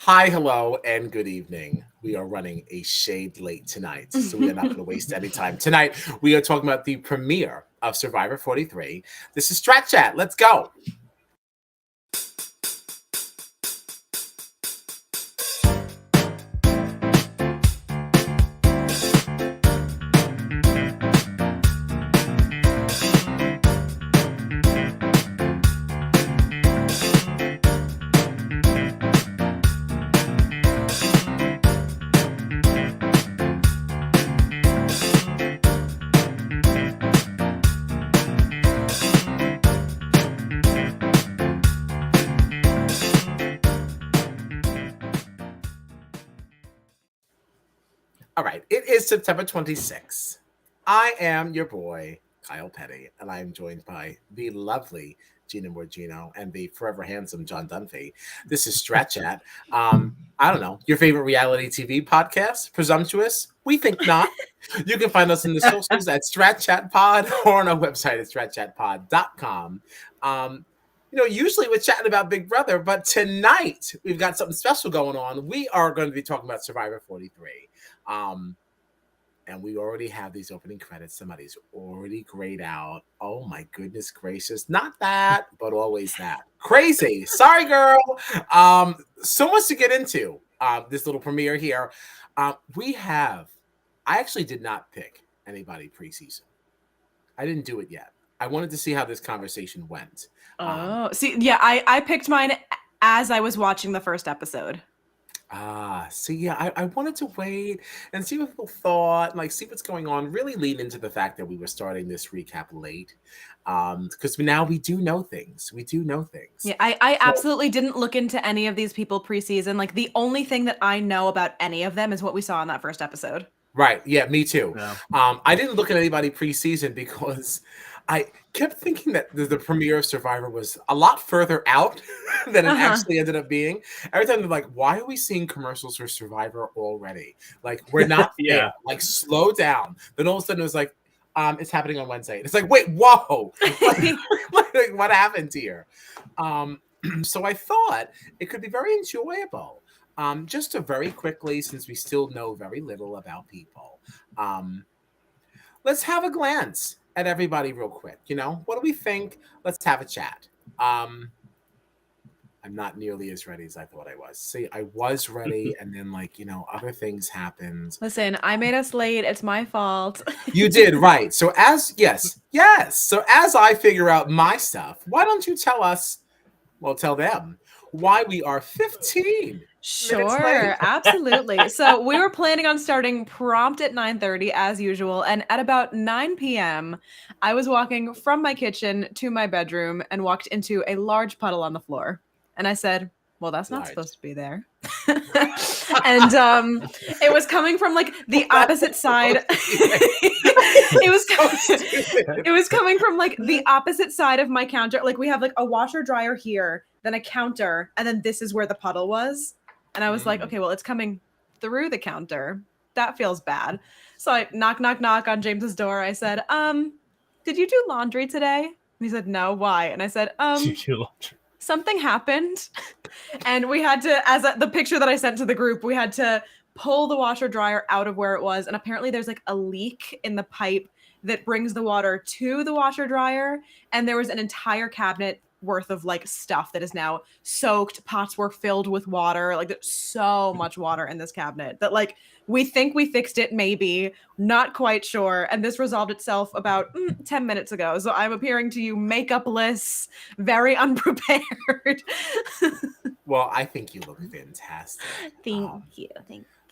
Hi, hello, and good evening. We are running a shade late tonight, so we are not going to waste any time. Tonight, we are talking about the premiere of Survivor 43. This is Strat Chat. Let's go. All right, it is September 26th. I am your boy, Kyle Petty, and I am joined by the lovely Gina Morgino and the forever handsome John Dunphy. This is Strat Chat. I don't know, your favorite reality TV podcast? Presumptuous? We think not. You can find us in the socials at Strat Chat Pod or on our website at stratchatpod.com. Usually we're chatting about Big Brother, but tonight we've got something special going on. We are going to be talking about Survivor 43. And we already have these opening credits. Somebody's already grayed out. Oh my goodness gracious. Not that, but always that. Crazy. Sorry, girl. So much to get into this little premiere here. I actually did not pick anybody preseason. I didn't do it yet. I wanted to see how this conversation went. I picked mine as I was watching the first episode. I wanted to wait and see what people thought, like see what's going on, really lean into the fact that we were starting this recap late. Because now we do know things. Yeah, I absolutely didn't look into any of these people preseason. Like the only thing that I know about any of them is what we saw in that first episode. Right. Yeah, me too. Yeah. I didn't look at anybody preseason because I kept thinking that the premiere of Survivor was a lot further out than it actually ended up being. Every time they're like, why are we seeing commercials for Survivor already? Like, we're not Yeah. there. Like, slow down. Then all of a sudden it was like, it's happening on Wednesday. And it's like, wait, whoa. like, what happened here? So I thought it could be very enjoyable. Just to very quickly, since we still know very little about people, let's have a glance at everybody real quick. What do we think? Let's have a chat. I'm not nearly as ready as I thought I was. See, I was ready, and then other things happened. Listen, I made us late. It's my fault. You did, right. So yes. So as I figure out my stuff, why don't you tell them why we are 15 Sure, absolutely. So we were planning on starting prompt at 9:30 as usual, and at about 9 p.m., I was walking from my kitchen to my bedroom and walked into a large puddle on the floor. And I said, well, that's not supposed to be there. And it was coming from like the opposite side. It was coming from like the opposite side of my counter. Like we have like a washer dryer here, then a counter, and then this is where the puddle was. And I was like, okay, well, it's coming through the counter. That feels bad. So I knock on James's door. I said, did you do laundry today? And he said, no, why? And I said, something happened. And we had to, the picture that I sent to the group, we had to pull the washer dryer out of where it was. And apparently there's like a leak in the pipe that brings the water to the washer dryer. And there was an entire cabinet worth of like stuff that is now soaked. Pots were filled with water. Like there's so much water in this cabinet that like we think we fixed it, maybe not quite sure. And this resolved itself about 10 minutes ago. So I'm appearing to you makeupless, very unprepared. Well, I think you look fantastic. Thank you.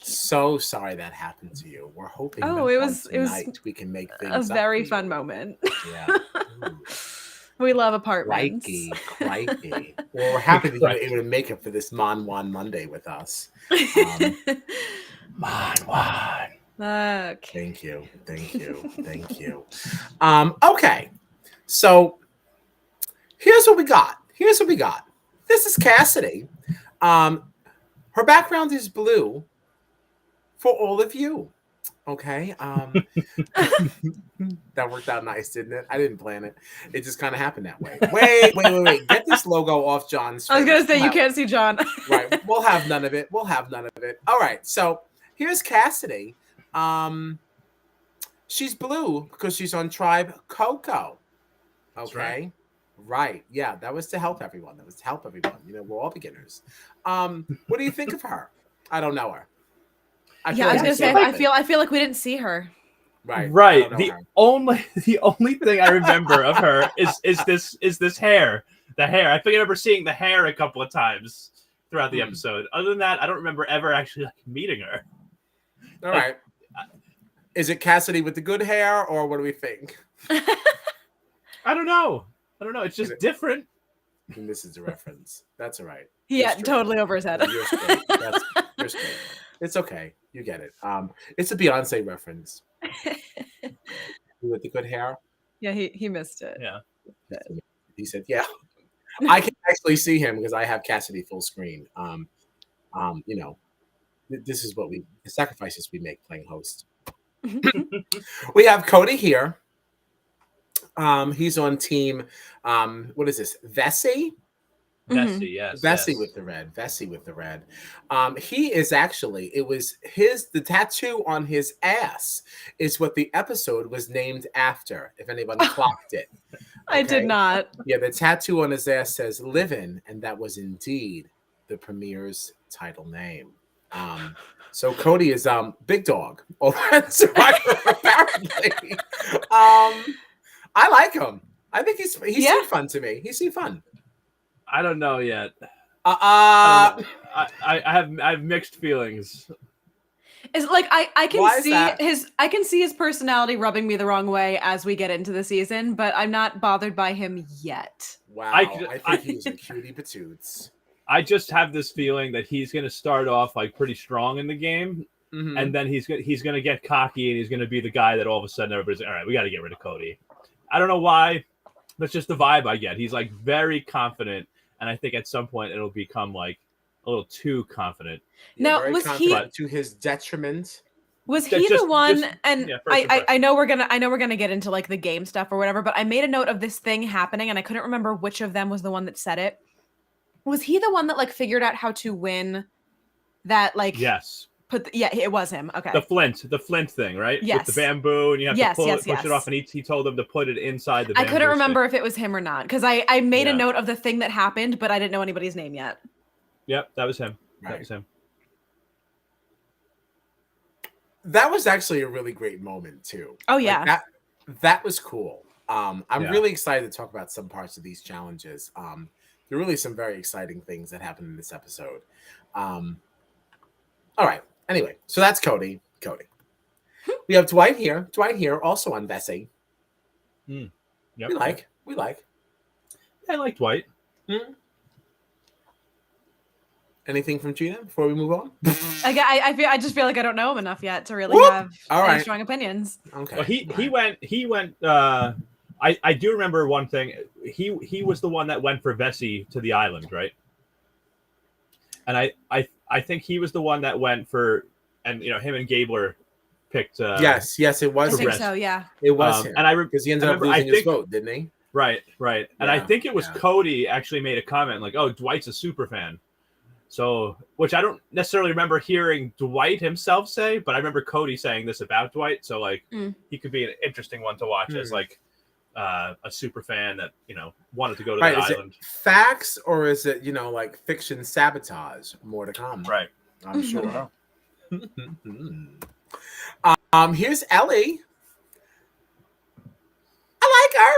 So sorry that happened to you. We're hoping it was we can make things a very fun moment. Yeah. We love apartments. Crikey. Well, we're happy that you were able to make it for this Mon Juan Monday with us. Mon Juan. Okay. Thank you. Okay. So here's what we got. This is Cassidy. Her background is blue for all of you. Okay. That worked out nice, didn't it? I didn't plan it. It just kind of happened that way. Wait. Get this logo off John's face. I was gonna say you can't see John. Right. We'll have none of it. We'll have none of it. All right. So here's Cassidy. She's blue because she's on Tribe Coco. Okay. Right. Yeah, that was to help everyone. You know, we're all beginners. What do you think of her? I don't know her. I was gonna say I feel like we didn't see her. Right. The only thing I remember of her is this hair. The hair. I think I remember seeing the hair a couple of times throughout the episode. Other than that, I don't remember ever actually meeting her. All right. Is it Cassidy with the good hair, or what do we think? I don't know. It's just different. And this is a reference. That's all right. Yeah, totally over his head. You're straight. You're straight. It's okay. You get it. It's a Beyonce reference. With the good hair. Yeah, he missed it. Yeah. He said, "Yeah." I can actually see him because I have Cassidy full screen. You know, this is the sacrifices we make playing host. We have Cody here. He's on team. What is this? Vesey? Vesey, yes. Vesey with the red. Vesey with the red. He is actually. It was the tattoo on his ass is what the episode was named after. If anyone clocked it, okay? I did not. Yeah, the tattoo on his ass says "Livin'," and that was indeed the premiere's title name. So Cody is big dog. Oh, that's right. Apparently, I like him. I think he seemed fun to me. He seemed fun. I don't know yet. I have mixed feelings. It's like I can see his personality rubbing me the wrong way as we get into the season, but I'm not bothered by him yet. Wow, I think he's a cutie patoots. I just have this feeling that he's going to start off like pretty strong in the game, and then he's going to get cocky and he's going to be the guy that all of a sudden everybody's like, all right, we got to get rid of Cody. I don't know why. That's just the vibe I get. He's like very confident, and I think at some point it'll become like a little too confident. Now, was he to his detriment? Was he the one? I know we're gonna get into like the game stuff or whatever, but I made a note of this thing happening, and I couldn't remember which of them was the one that said it. Was he the one that like figured out how to win? That like yes. It was him. Okay. The flint thing, right? Yes. With the bamboo, and you have to push it off, and he told them to put it inside the bamboo. I couldn't remember if it was him or not, because I made a note of the thing that happened, but I didn't know anybody's name yet. Yep, that was him. Right. That was him. That was actually a really great moment too. Oh yeah. Like that was cool. I'm really excited to talk about some parts of these challenges. There are really some very exciting things that happened in this episode. All right. Anyway, so that's Cody. We have Dwight here. Also on Vesey. Yep. We like. I like Dwight. Anything from Gina before we move on? I just feel like I don't know him enough yet to really have any strong opinions. Okay. Well, he went. I do remember one thing. He was the one that went for Vesey to the island, right? And I think he was the one that went for, and him and Gabler picked. Yes, it was. I think so. Yeah, it was him. And because he ended up losing his vote, didn't he? Right. And I think it was Cody actually made a comment like, "Oh, Dwight's a super fan." So, which I don't necessarily remember hearing Dwight himself say, but I remember Cody saying this about Dwight. So, like, he could be an interesting one to watch as like a super fan that wanted to go to the island. It facts, or is it like fiction sabotage? More to come. Right. I'm sure. Here's Ellie. I like her.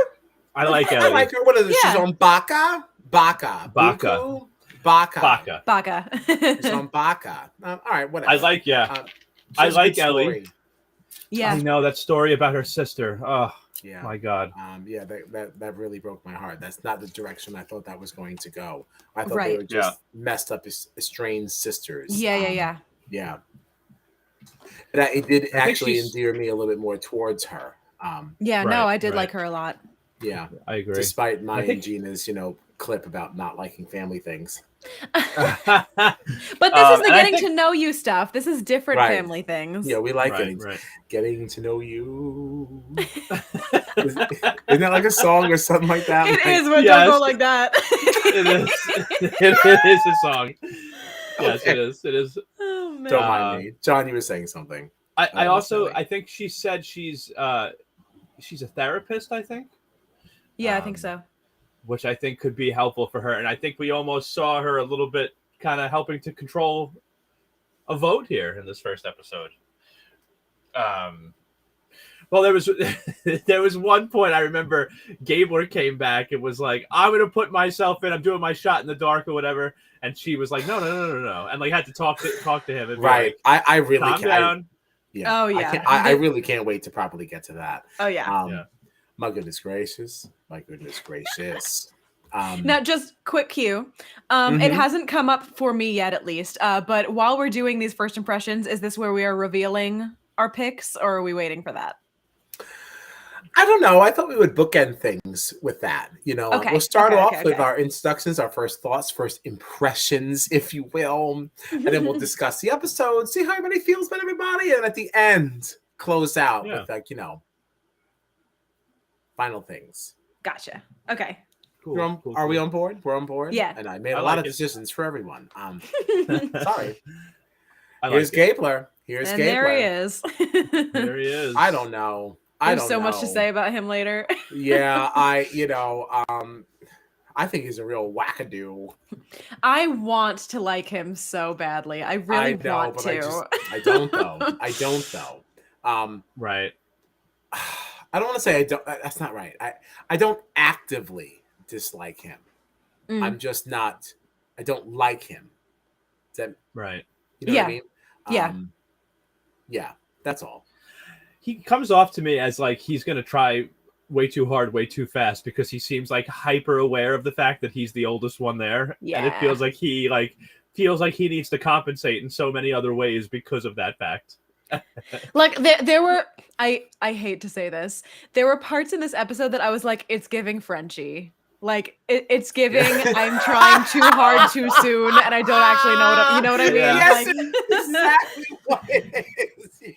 I like Ellie. I like her. What is it? She's on Baka. Baka. It's on Baka. All right, whatever. I like Ellie. Story. Yeah. I know that story about her sister. Oh, yeah. My God. That really broke my heart. That's not the direction I thought that was going to go. I thought they were just messed up estranged sisters. Yeah. Yeah. But it did actually endear me a little bit more towards her. No, I did like her a lot. Yeah, I agree. despite my I think- and Gina's, clip about not liking family things. But this is the and I getting think- to know you stuff. This is different Right. family things. Yeah, we like right, getting to know you. Isn't that like a song or something like that? It Like, is, but Yes. don't go like that. It is. It is a song. Yes, Okay. it is. It is. Oh man. Don't mind me. John, you were saying something. I also silly. I think she said she's a therapist, I think. Yeah, I think so. Which I think could be helpful for her. And I think we almost saw her a little bit kind of helping to control a vote here in this first episode. Well, there was one point I remember Gabler came back and was like, I'm going to put myself in. I'm doing my shot in the dark or whatever. And she was like, no. And like had to talk to him. And be Right. like, I really calm can't. down. Oh, yeah. I really can't wait to properly get to that. Oh yeah. Yeah. My goodness gracious. Now, just quick cue. It Mhm. hasn't come up for me yet, at least. But while we're doing these first impressions, is this where we are revealing our picks, or are we waiting for that? I don't know. I thought we would bookend things with that. Okay, We'll start okay, off okay, with okay. our introductions, our first thoughts, first impressions, if you will. And then we'll discuss the episode, see how everybody feels about everybody. And at the end, close out with final things. Gotcha. Okay. Cool, Are we on board? We're on board? Yeah. And I made I a lot like of it. decisions for everyone. Sorry. I like Here's it. Gabler. Here's And Gabler. there he is. There he is. I don't know. There's so much to say about him later. Yeah, I think he's a real wackadoo. I want to like him so badly. I really want but to. I don't though. Right. I don't want to say I don't. That's not right. I don't actively dislike him. Mm. I'm just not. I don't like him. Is that Right. you know what I mean? Yeah. Yeah. That's all. He comes off to me as like he's going to try way too hard, way too fast, because he seems like hyper aware of the fact that he's the oldest one there. Yeah. And it feels like he needs to compensate in so many other ways because of that fact. Like there were I hate to say this. There were parts in this episode that I was like, it's giving Frenchie. Like it's giving I'm trying too hard too soon and I don't actually know what I mean? Yeah. Yes, Like, it's exactly what it is.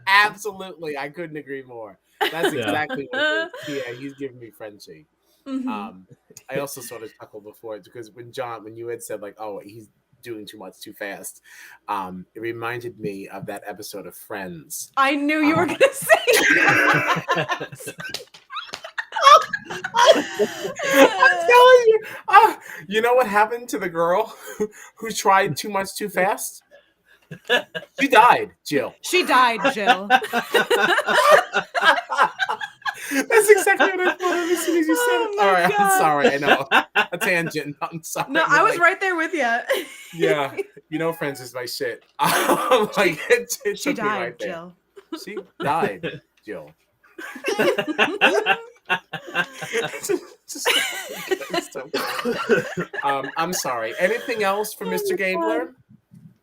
Absolutely, I couldn't agree more. That's exactly what it is. Yeah, he's giving me Frenchie. mhm. I also sort of chuckled before because when you had said like, oh, he's doing too much too fast, it reminded me of that episode of Friends. I knew you were gonna say that. I'm telling you, you know what happened to the girl who tried too much too fast? She died, Jill. She died, Jill. That's exactly what I thought of as soon as you said Oh it. my All right, God. I'm sorry. I know a tangent. I'm sorry. No, I was right there with you. Yeah, Friends is my shit. Like it She took me right died, there. Jill. She died, Jill. It's so good. I'm sorry. Anything else for Mr. Gabler?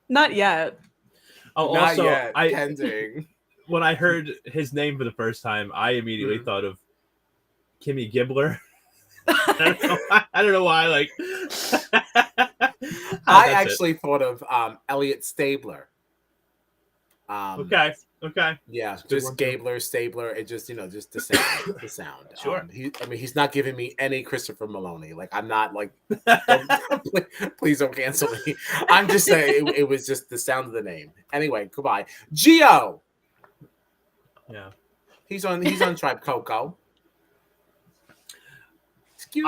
Not yet. Oh, Not also, yet. Pending. when I heard his name for the first time, I immediately thought of Kimmy Gibbler. I don't know why. Like, I actually thought of Elliot Stabler. Okay. Yeah, good just one, too. Gabler, Stabler, and just just the sound. The sound. Sure. He's not giving me any Christopher Maloney. Like I'm not like. Please don't cancel me. I'm just saying it was just the sound of the name. Anyway, goodbye, Gio. Yeah. He's on Tribe Coco. Excuse.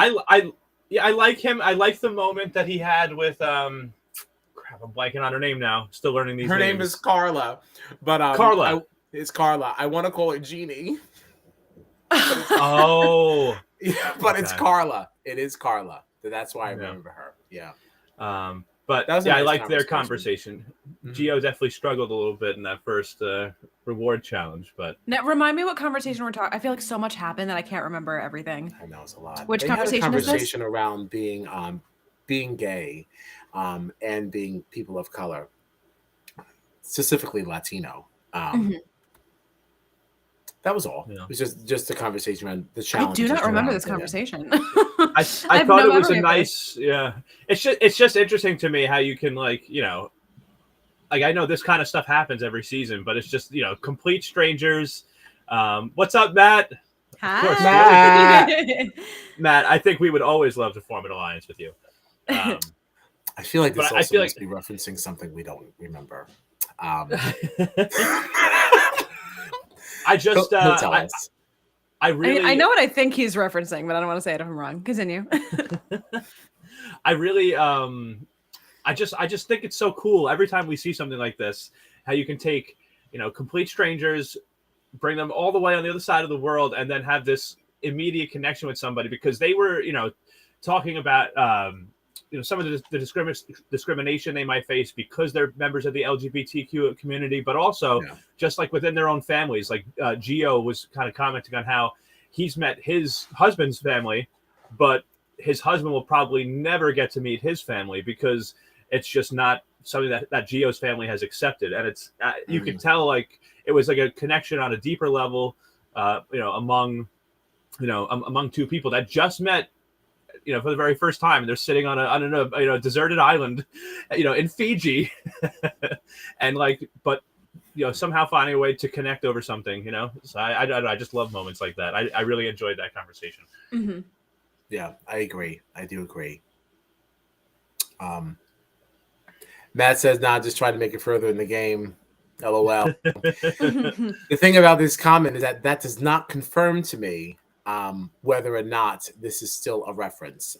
I like him. I like the moment that he had with crap, I'm blanking on her name now. Still learning these Her names. name is Carla, but Carla. It's Carla. I want to call her Jeannie. Oh. Yeah, but it's Okay. Carla. It is Carla. That's why I remember her. Yeah. But That was a I nice liked their conversation. conversation. Gio definitely struggled a little bit in that first reward challenge, but Now, remind me what conversation we're talking. I feel like so much happened that I can't remember everything. I know it's a lot. Which They had a conversation is this? conversation around being gay, and being people of color, specifically Latino. Mhm. That was all. Yeah. It was just a conversation around the I challenge. do not remember this conversation. I have thought no it was a memory of nice, yeah. It's just interesting to me how you can like, you know, like I know this kind of stuff happens every season, but it's just, you know, complete strangers. What's up, Matt? Hi. course, Matt, I think we would always love to form an alliance with you. I feel like this But I also feel must like- be referencing something we don't remember. I just, He'll tell us. I really, I know what I think he's referencing, but I don't want to say it if I'm wrong. Continue. I really, I just think it's so cool every time we see something like this, how you can take, you know, complete strangers, bring them all the way on the other side of the world, and then have this immediate connection with somebody because they were, you know, talking about, you know, some of the discrimination they might face because they're members of the LGBTQ community, but also just like within their own families. Like Gio was kind of commenting on how he's met his husband's family, but his husband will probably never get to meet his family because it's just not something that Gio's family has accepted. And it's, you could tell like it was like a connection on a deeper level, you know, among two people that just met, you know, for the very first time. They're sitting on a you know, deserted island, you know, in Fiji, and like, but you know, somehow finding a way to connect over something, you know. So I just love moments like that. I really enjoyed that conversation. Mm-hmm. Yeah, I agree. I do agree. Matt says, "Nah, just try to make it further in the game." LOL. The thing about this comment is that does not confirm to me whether or not this is still a reference.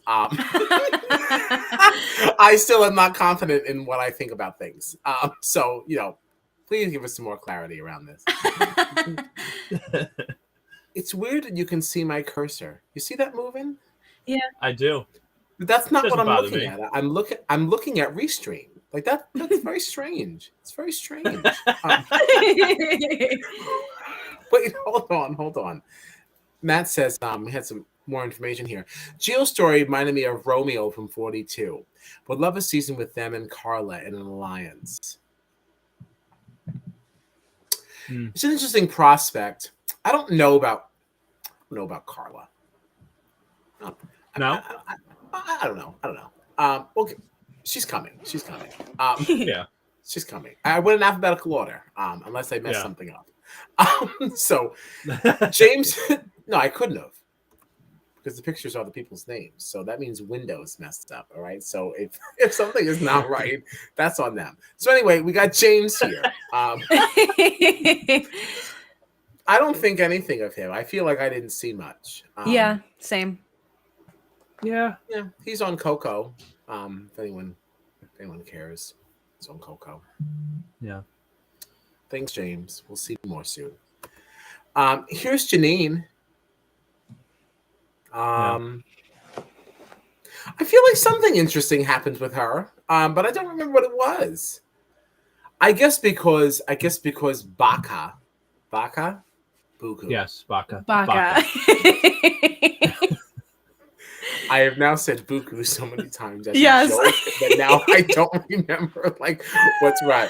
I still am not confident in what I think about things. So, you know, please give us some more clarity around this. It's weird that you can see my cursor. You see that moving? Yeah, I do. That's not what Doesn't I'm bother looking me. at. I'm looking at Restream. Like that's very strange. It's very strange. Wait, hold on. Matt says we had some more information here. Gio's story reminded me of Romeo from 42. Would love a season with them and Carla in an alliance. It's an interesting prospect. I don't know about Carla. No? I don't know. Okay. She's coming. Yeah. She's coming. I went in alphabetical order, unless I messed something up. So James, no, I couldn't have, because the pictures are the people's names. So that means Windows messed up. All right. So if something is not right, that's on them. So anyway, we got James here. I don't think anything of him. I feel like I didn't see much. Yeah, same. Yeah. Yeah, he's on Coco. If anyone cares, it's on Coco. Yeah. Thanks, James. We'll see you more soon. Here's Janine. I feel like something interesting happened with her, but I don't remember what it was. I guess because Baka, Buku. Yes, Baka. I have now said Buku so many times as Yes. a joke that now I don't remember like what's right.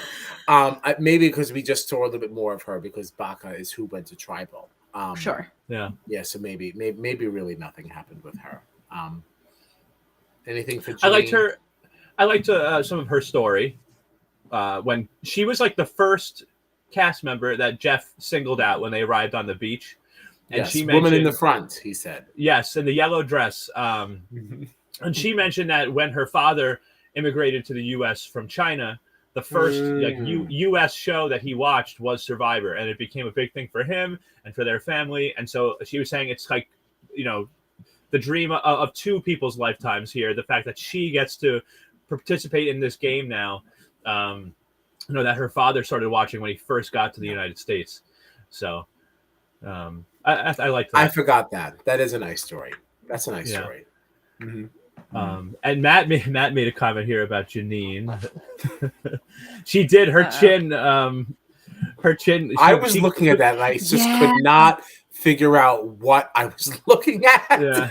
Maybe because we just saw a little bit more of her because Baka is who went to tribal. Sure. Yeah. Yeah. So maybe really nothing happened with her. Anything for Janine? I liked some of her story when she was like the first cast member that Jeff singled out when they arrived on the beach. And yes, she woman in the front, he said. Yes, in the yellow dress. And she mentioned that when her father immigrated to the U.S. from China, the first U.S. show that he watched was Survivor, and it became a big thing for him and for their family. And so she was saying it's like, you know, the dream of two people's lifetimes here. The fact that she gets to participate in this game now, you know, that her father started watching when he first got to the United States. So I like that. I forgot that. That is a nice story. That's a nice story. Mm-hmm. And Matt made a comment here about Janine. She did her chin. Her chin. I was looking at that and I just could not figure out what I was looking at. Yeah.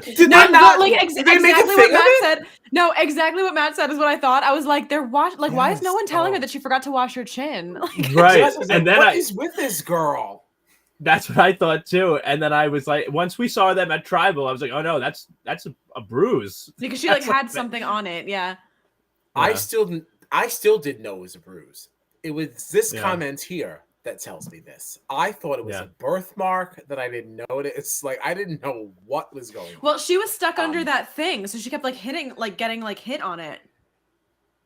Did No, they not? like Did they make a exactly thing what of Matt it? said. No, exactly what Matt said is what I thought. I was like, why is no one telling her Oh. that she forgot to wash her chin? Like, Right. Just, And then what is with this girl? That's what I thought too. And then I was like, once we saw them at Tribal, I was like, oh no, that's a bruise. Because she That's had something on it. Yeah. I still didn't know it was a bruise. It was this comment here that tells me this. I thought it was a birthmark that I didn't notice. Like I didn't know what was going on. Well, she was stuck under that thing, so she kept getting hit on it.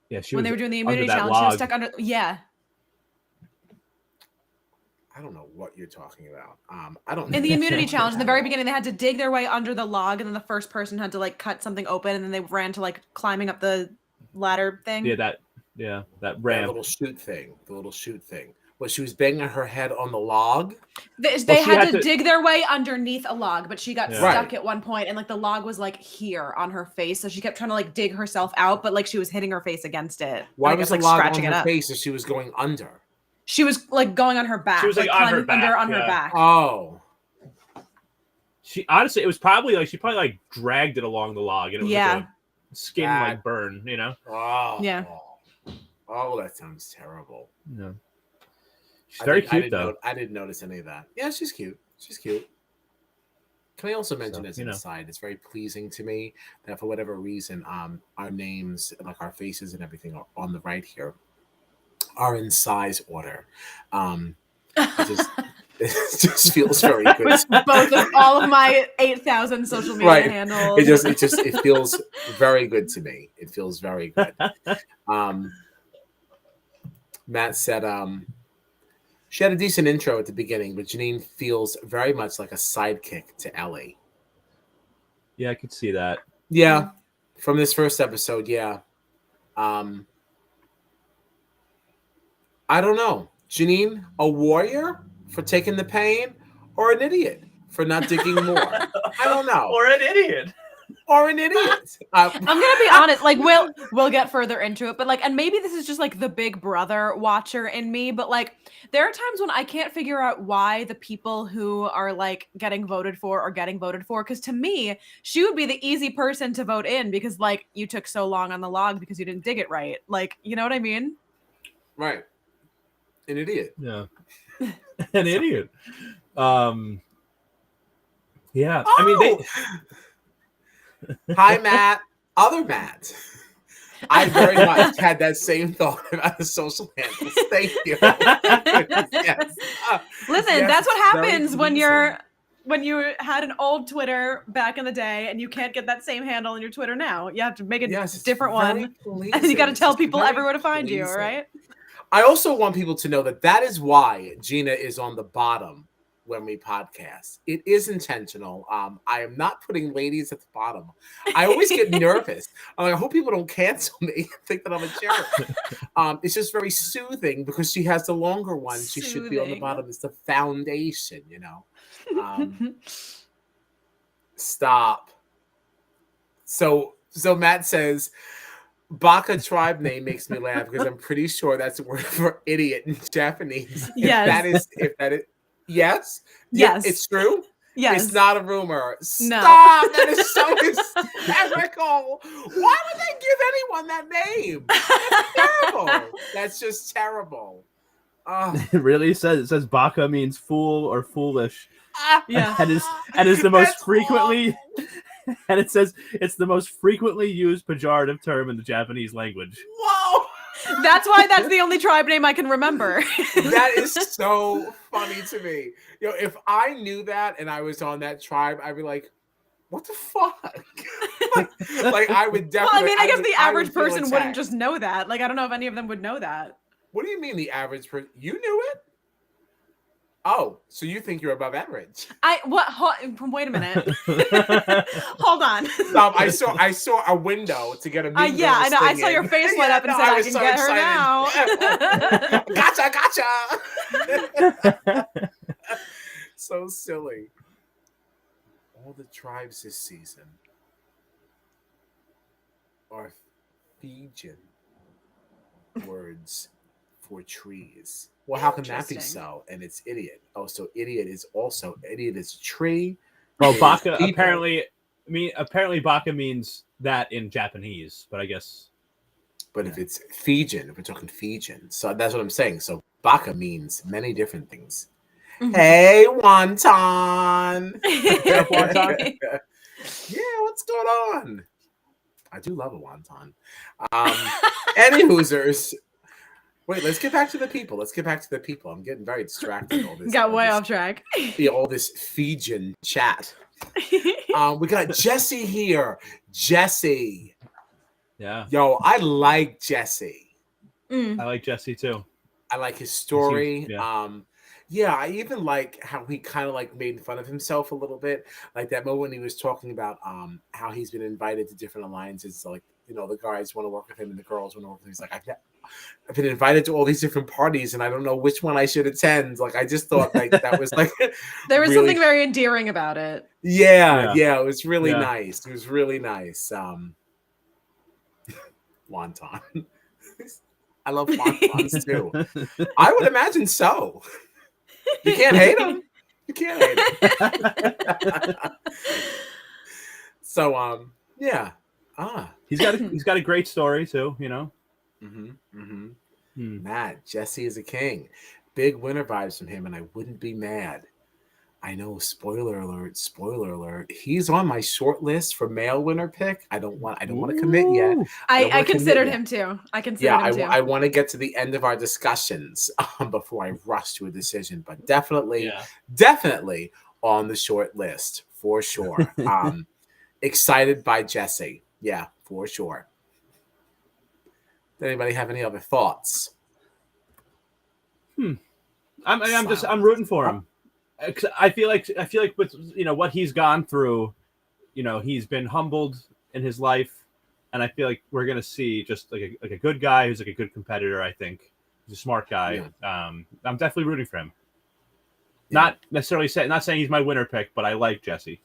Yeah, when they were doing the immunity challenge, she was stuck under. Yeah. I don't know what you're talking about. I don't. In the immunity challenge, in the very beginning, they had to dig their way under the log, and then the first person had to cut something open, and then they ran to climbing up the ladder thing. Yeah, that ramp. That little chute thing. The little chute thing. Well, she was banging her head on the log. They had to dig their way underneath a log, but she got stuck at one point, and the log was here on her face, so she kept trying to dig herself out, but she was hitting her face against it. Why was the log on her face if she was going under? She was going on her back. She was on her back. On her back. Oh. She honestly, it was probably she probably dragged it along the log, and it was a skin burn, Oh. Yeah. Oh, that sounds terrible. No. She's very cute though. I didn't notice any of that. Yeah, she's cute. She's cute. Can I also mention as an aside, it's very pleasing to me that for whatever reason, our names, our faces and everything are on the right here, are in size order. It just feels very good. Both of all of my 8,000 social media handles. It feels very good to me. It feels very good. Matt said she had a decent intro at the beginning, but Janine feels very much like a sidekick to Ellie. Yeah, I could see that. Yeah. From this first episode, yeah. I don't know. Janine, a warrior for taking the pain, or an idiot for not digging more? I don't know. Or an idiot. I'm gonna be honest. We'll get further into it, but and maybe this is just the Big Brother watcher in me, but there are times when I can't figure out why the people who are getting voted for are getting voted for. Because to me, she would be the easy person to vote in because you took so long on the log because you didn't dig it right. You know what I mean? Right. An idiot. Yeah. An idiot. Yeah. Oh! I mean, Hi, Matt. Other Matt. I very much had that same thought about the social handles. Thank you. Yes. Listen, that's what happens when you had an old Twitter back in the day and you can't get that same handle in your Twitter now. You have to make a different one. And you got to tell people everywhere to find you, all right? I also want people to know that is why Gina is on the bottom when we podcast. It is intentional. I am not putting ladies at the bottom. I always get nervous. I hope people don't cancel me, think that I'm a jerk. It's just very soothing because she has the longer one. She should be on the bottom. It's the foundation, Stop. So Matt says, Baka tribe name makes me laugh because I'm pretty sure that's a word for idiot in Japanese. Yes. If that is yes. Yes. It's true. Yes. It's not a rumor. No. Stop. That is so hysterical. Why would they give anyone that name? That's terrible. That's just terrible. It really says Baka means fool or foolish. Yeah. and is the most frequently and it says it's the most frequently used pejorative term in the Japanese language. Whoa! That's why that's the only tribe name I can remember. That is so funny to me. If I knew that and I was on that tribe, I'd be like, what the fuck? I would definitely. Well, I mean, I guess the average person wouldn't just know that. I don't know if any of them would know that. What do you mean the average person? You knew it? Oh, so you think you're above average? Wait a minute. Hold on. Stop! I saw a window to get a. Yeah, I know. I saw your face light up and said, "I can get her now." Gotcha! So silly. All the tribes this season are Fijian words for trees. Well, how can that be so? And it's idiot. Oh, so idiot is a tree. Well, Baka apparently Baka means that in Japanese, but I guess. But if it's Fijian, if we're talking Fijian, so that's what I'm saying. So Baka means many different things. Hey, Wonton. What's up, Wonton? Yeah, what's going on? I do love a wonton. Any hoosers. Wait, let's get back to the people. I'm getting very distracted. Got way off track. All this Fijian chat. We got Jesse here. Jesse. Yeah. Yo, I like Jesse. I like Jesse too. I like his story. Yeah. I even like how he kind of like made fun of himself a little bit. Like that moment when he was talking about how he's been invited to different alliances. So like, you know, the guys want to work with him and the girls want to work with him. He's like, I've been invited to all these different parties and I don't know which one I should attend. Like I just thought like that was like there was something very endearing about it. Yeah, it was really nice. It was really nice. Wonton. I love wontons too. I would imagine so. You can't hate him. So yeah. He's got a great story too, you know. Matt, Jesse is a king. Big winner vibes from him, and I wouldn't be mad. I know, spoiler alert. He's on my short list for male winner pick. I don't want to commit yet. I considered him too. I want to get to the end of our discussions before I rush to a decision, but definitely on the short list for sure. Excited by Jesse. Yeah, for sure. Does anybody have any other thoughts? I'm rooting for him. I feel like with what he's gone through, he's been humbled in his life, and I feel like we're gonna see just like a good guy who's like a good competitor. I think he's a smart guy. Yeah. I'm definitely rooting for him. Yeah. Not saying he's my winner pick, but I like Jesse.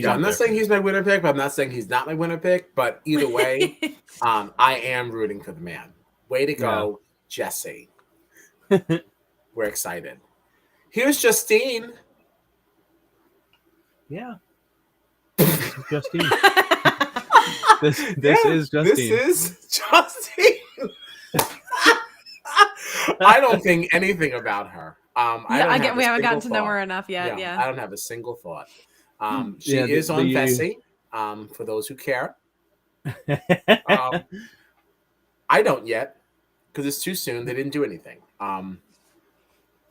I'm not saying he's my winner pick, but I'm not saying he's not my winner pick. But either way, I am rooting for the man. Way to go, Jesse. We're excited. Here's Justine. Yeah. Justine. This is Justine. This is Justine. I don't think anything about her. We haven't gotten to know her enough yet. Yeah. I don't have a single thought. She is on Fessy, for those who care. I don't yet, because it's too soon. They didn't do anything.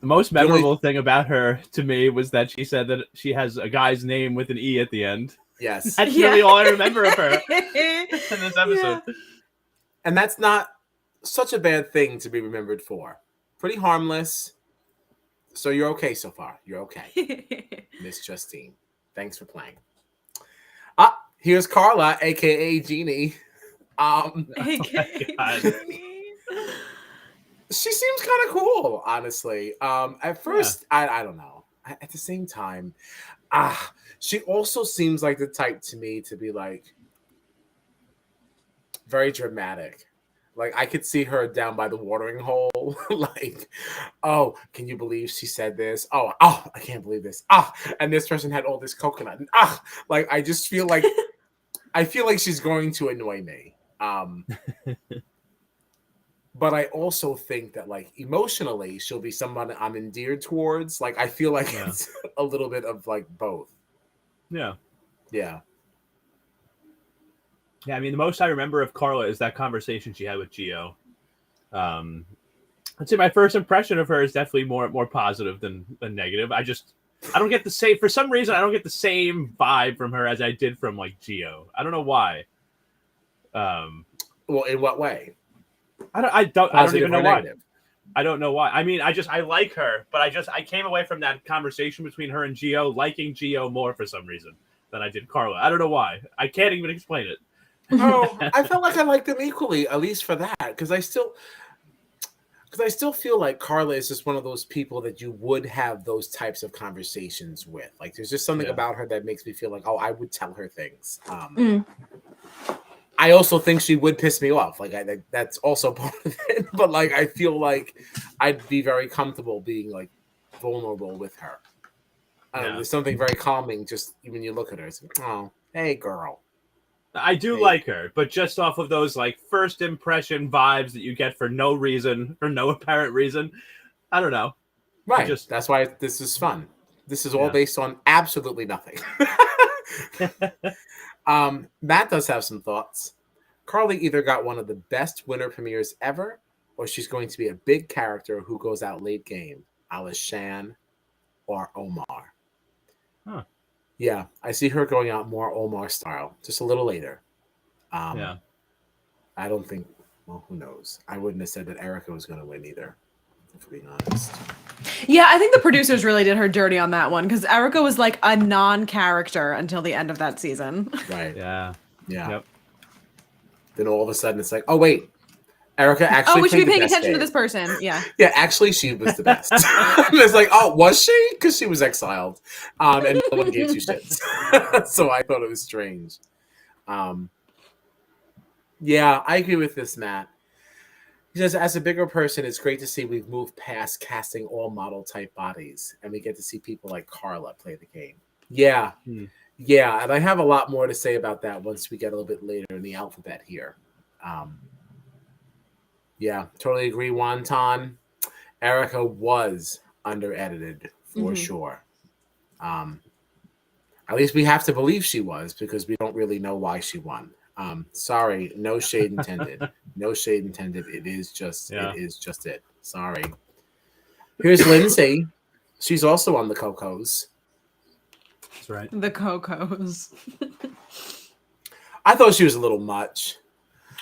The most memorable thing about her to me was that she said that she has a guy's name with an E at the end. Yes. That's really all I remember of her in this episode. Yeah. And that's not such a bad thing to be remembered for. Pretty harmless. So you're okay so far. You're okay. Miss Justine. Thanks for playing. Here's Carla, a.k.a. Jeannie. She seems kind of cool, honestly. At first, I don't know. At the same time, she also seems like the type to me to be like very dramatic. Like I could see her down by the watering hole, like, oh, can you believe she said this? Oh, I can't believe this. And this person had all this coconut. And, like I just feel like she's going to annoy me. But I also think that, like, emotionally, she'll be someone I'm endeared towards. Like, I feel like it's a little bit of, like, both. Yeah. Yeah. Yeah, I mean, the most I remember of Carla is that conversation she had with Gio. I'd say my first impression of her is definitely more positive than negative. I don't get the same, for some reason, I don't get the same vibe from her as I did from, like, Gio. I don't know why. Well, in what way? I don't even know why. I don't know why. I mean, I like her, but I came away from that conversation between her and Gio liking Gio more for some reason than I did Carla. I don't know why. I can't even explain it. Oh, I felt like I liked them equally, at least for that, because I still feel like Carla is just one of those people that you would have those types of conversations with. Like, there's just something about her that makes me feel like, oh, I would tell her things. I also think she would piss me off. Like, that's also part of it. But, like, I feel like I'd be very comfortable being, like, vulnerable with her. There's something very calming just when you look at her. It's like, oh, hey, girl. I do like her, but just off of those, like, first impression vibes that you get for no reason, for no apparent reason, I don't know. Right. Just That's why this is fun. This is all Yeah. based on absolutely nothing. Matt does have some thoughts. Carly either got one of the best winter premieres ever, or she's going to be a big character who goes out late game, a la Shan or Omar. Huh. Yeah, I see her going out more Omar style, just a little later. Yeah. I don't think, well, who knows? I wouldn't have said that Erica was going to win either, if we're being honest. Yeah, I think the producers really did her dirty on that one because Erica was like a non-character until the end of that season. Right. Yeah. Yeah. Yep. Then all of a sudden it's like, oh, wait, Erica actually Oh, we should be played the paying best attention to game. this person. Yeah. Yeah, actually, she was the best. It's like, oh, was she? Because she was exiled, and no one gave two shits. So I thought it was strange. Yeah, I agree with this, Matt. Because as a bigger person, it's great to see we've moved past casting all model type bodies, and we get to see people like Carla play the game. Yeah, yeah, and I have a lot more to say about that once we get a little bit later in the alphabet here. Yeah, totally agree, Wonton. Erica was under-edited for sure. At least we have to believe she was because we don't really know why she won. Sorry, no shade intended. No shade intended. It is just it. Sorry. Here's Lindsay. She's also on the Cocos. That's right. The Cocos. I thought she was a little much.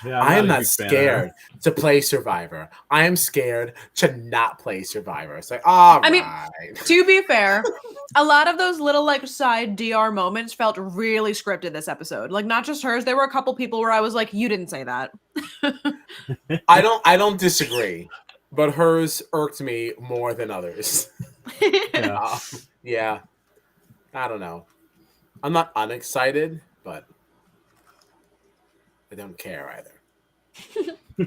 Yeah, I am a not big fan of scared her. to play Survivor. I am scared to not play Survivor. It's like, all right. I mean, to be fair, a lot of those little like side DR moments felt really scripted this episode. Like not just hers. There were a couple people where I was like, you didn't say that. I don't disagree, but hers irked me more than others. Yeah. Yeah. I don't know. I'm not unexcited, but I don't care either.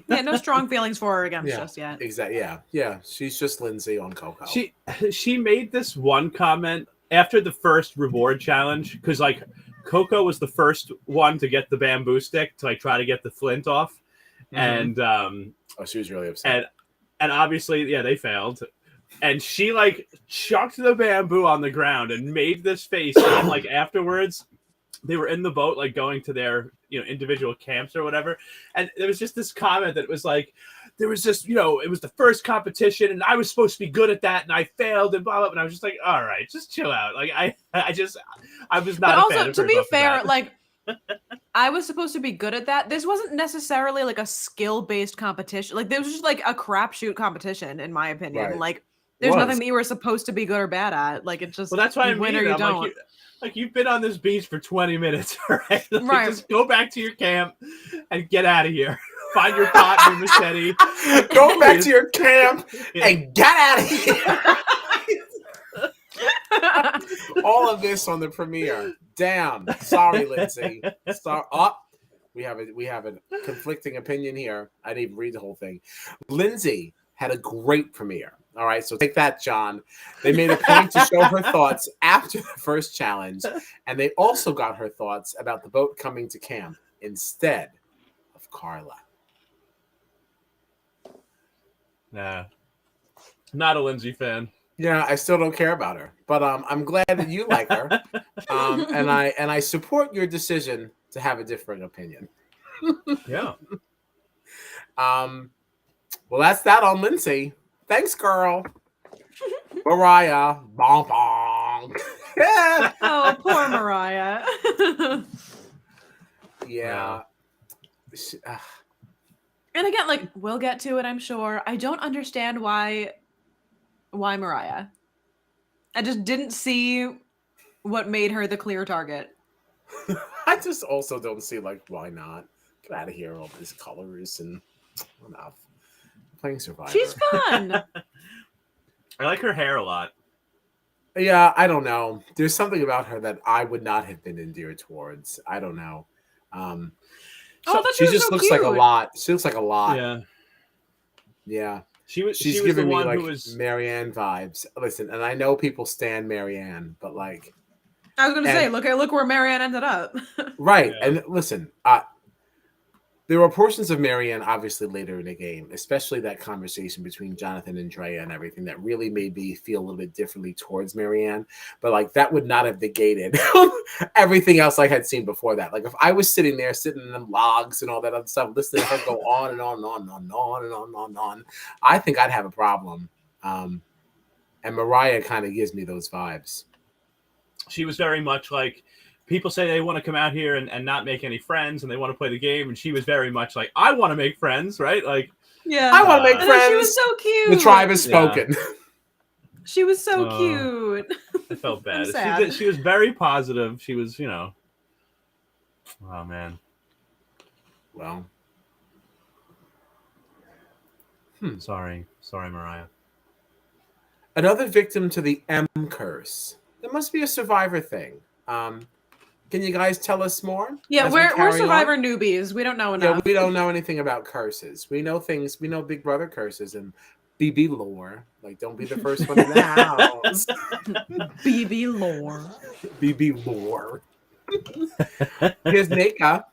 Yeah, no strong feelings for her against just yet. Exactly. Yeah. She's just Lindsay on Coco. She made this one comment after the first reward challenge because like Coco was the first one to get the bamboo stick to like try to get the flint off, and she was really upset. And obviously, yeah, they failed. And she like chucked the bamboo on the ground and made this face. And like afterwards, they were in the boat, like going to their individual camps or whatever. And there was just this comment that was like, there was just it was the first competition, and I was supposed to be good at that, and I failed, and blah blah. And I was just like, all right, just chill out. Like I was not. But a also, fan of to hers be off the fair, bat. like I was supposed to be good at that. This wasn't necessarily like a skill-based competition. Like this was just like a crapshoot competition, in my opinion. Right. Like there's nothing that you were supposed to be good or bad at. Like it's just Well, that's why you win or you don't. Like you've been on this beach for 20 minutes, right? Like, Right. Just go back to your camp and get out of here. Find your pot and your machete. Go back to your camp and get out of here. All of this on the premiere. Damn. Sorry, Lindsay. We have a conflicting opinion here. I didn't even read the whole thing. Lindsay had a great premiere. All right, so take that, John. They made a point to show her thoughts after the first challenge, and they also got her thoughts about the boat coming to camp instead of Carla. Nah, not a Lindsay fan. Yeah, I still don't care about her, but I'm glad that you like her, and I support your decision to have a different opinion. Yeah. Well, that's that on Lindsay. Thanks, girl. Mariah. Bong bong. Yeah. Oh, poor Mariah. Yeah. And again, like we'll get to it, I'm sure. I don't understand why Mariah. I just didn't see what made her the clear target. I just also don't see why not? Get out of here, all these colors and enough. Playing Survivor. She's fun. I like her hair a lot. Yeah, I don't know. There's something about her that I would not have been endeared towards. I don't know. She just looks like a lot. She looks like a lot. Yeah. Yeah. She's She's the giving me one like who was Marianne vibes. Listen, and I know people stan Marianne, but like I was gonna say, look where Marianne ended up. right. Yeah. And listen, There were portions of Marianne, obviously, later in the game, especially that conversation between Jonathan and Drea and everything that really made me feel a little bit differently towards Marianne. But like that would not have negated everything else I had seen before that. Like if I was sitting there, sitting in them logs and all that other stuff, listening to her go on and on and on and on and on and on and on and on, I think I'd have a problem. And Mariah kind of gives me those vibes. She was very much like, people say they want to come out here and not make any friends and they want to play the game. And she was very much like, I want to make friends, right? Like, yeah, I want to make and friends. she was so cute. The tribe has spoken. Yeah. She was so cute. I felt bad. sad. She was very positive. She was, oh man. Well, Sorry, Mariah. another victim to the M curse. There must be a survivor thing. Can you guys tell us more? Yeah, as we we're carry Survivor on? newbies. We don't know Yeah, enough. we don't know anything about curses. We know things. We know Big Brother curses and BB lore. Like, don't be the first one in the house. BB lore. BB lore. Here's Nika.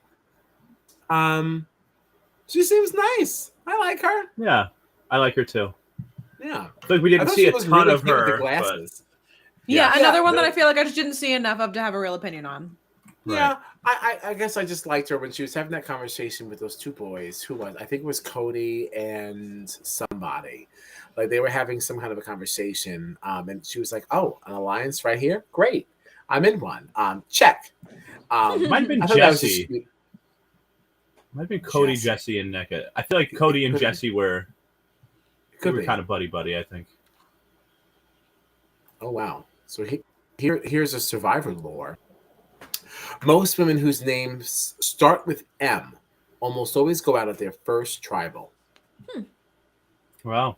She seems nice. I like her. Yeah, I like her too. Yeah. I feel like we didn't see a ton of cute with the her. glasses. Yeah, Yeah. another one no. that I feel like I just didn't see enough of to have a real opinion on. Right. Yeah, I guess I just liked her when she was having that conversation with those two boys. Who was? I think it was Cody and somebody. Like they were having some kind of a conversation, and she was like, "Oh, an alliance right here, great. I'm in one. Check." Might have been I thought that was Jesse. just- Might have been Cody, Jesse, and Nika. I feel like Cody and Could be. Jesse were Could be. kind of buddy, I think. Oh wow! So here's a survivor lore. Most women whose names start with M almost always go out at their first tribal. Wow.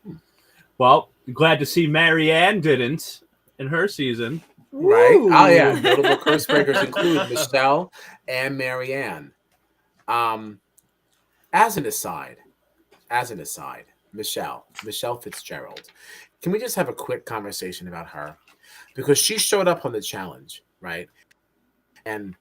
Well, glad to see Marianne didn't in her season. Right? Ooh. Oh yeah. Notable curse breakers include Michelle and Marianne. As an aside, Michelle Fitzgerald. Can we just have a quick conversation about her? Because she showed up on the challenge, right? And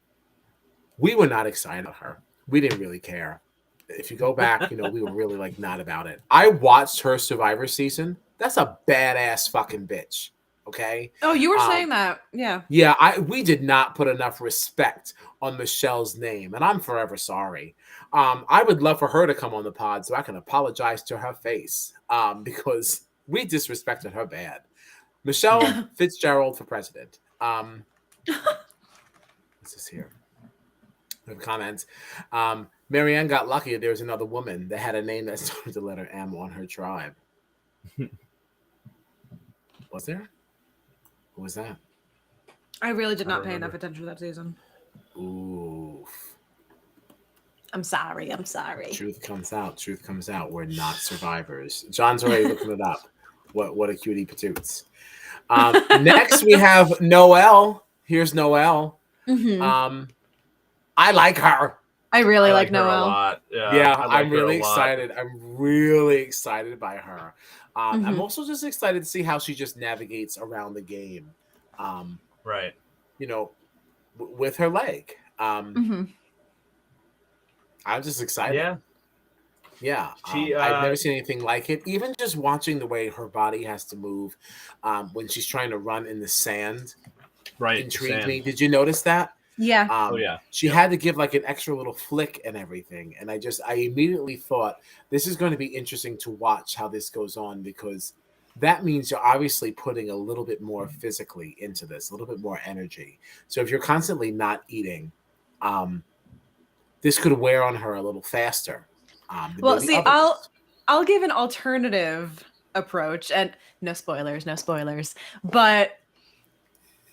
we were not excited about her. We didn't really care. If you go back, we were really like not about it. I watched her Survivor season. That's a badass fucking bitch. Okay. Oh, you were saying that. Yeah. Yeah, we did not put enough respect on Michelle's name, and I'm forever sorry. I would love for her to come on the pod so I can apologize to her face because we disrespected her bad. Michelle Fitzgerald for president. This is here. We have comments. Marianne got lucky. There was another woman that had a name that started with the letter M on her tribe. Was there? Who was that? I really did I not don't pay remember. enough attention to that season. Oof. I'm sorry. Truth comes out. We're not survivors. John's already looking it up. What a cutie patoots. Next we have Noelle. Here's Noelle. Mm-hmm. I like her. I really I like her a Noelle. lot. Yeah, Yeah, I like I'm her a really lot. excited. I'm really excited by her. I'm Mhm. also just excited to see how she just navigates around the game. Right. With her leg. Mm-hmm. I'm just excited. Yeah. Yeah, She, I've never seen anything like it. Even just watching the way her body has to move when she's trying to run in the sand Right. intrigued Sam. me. Did you notice that? Yeah. Oh yeah. She had to give like an extra little flick and everything, and I immediately thought this is going to be interesting to watch how this goes on because that means you're obviously putting a little bit more physically into this, a little bit more energy. So if you're constantly not eating, this could wear on her a little faster. Well, see, I'll give an alternative approach, and no spoilers, but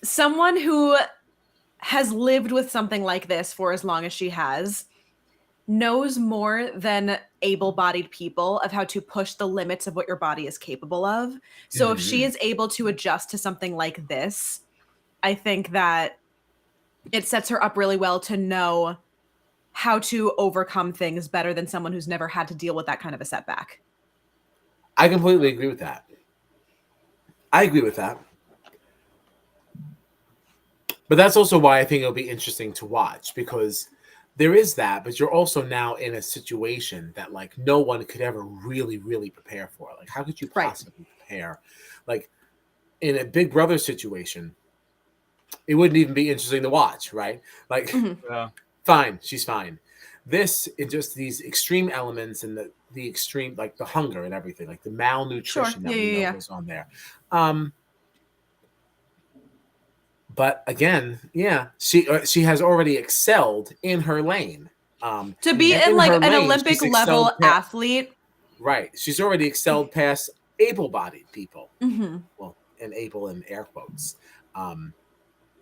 someone who has lived with something like this for as long as she has knows more than able-bodied people of how to push the limits of what your body is capable of. So if she is able to adjust to something like this, I think that it sets her up really well to know how to overcome things better than someone who's never had to deal with that kind of a setback. I completely agree with that. But that's also why I think it'll be interesting to watch because there is that, but you're also now in a situation that like no one could ever really, really prepare for. Like, how could you Right. possibly prepare? Like in a Big Brother situation, it wouldn't even be interesting to watch, right? Like, Mhm. fine, she's fine. This is just these extreme elements and the extreme, like the hunger and everything, like the malnutrition that we know goes on there. But again, yeah, she has already excelled in her lane. To be and in like an lane, Olympic she's level excelled past- athlete. right? She's already excelled past able-bodied people. Mm-hmm. Well, and able in air quotes.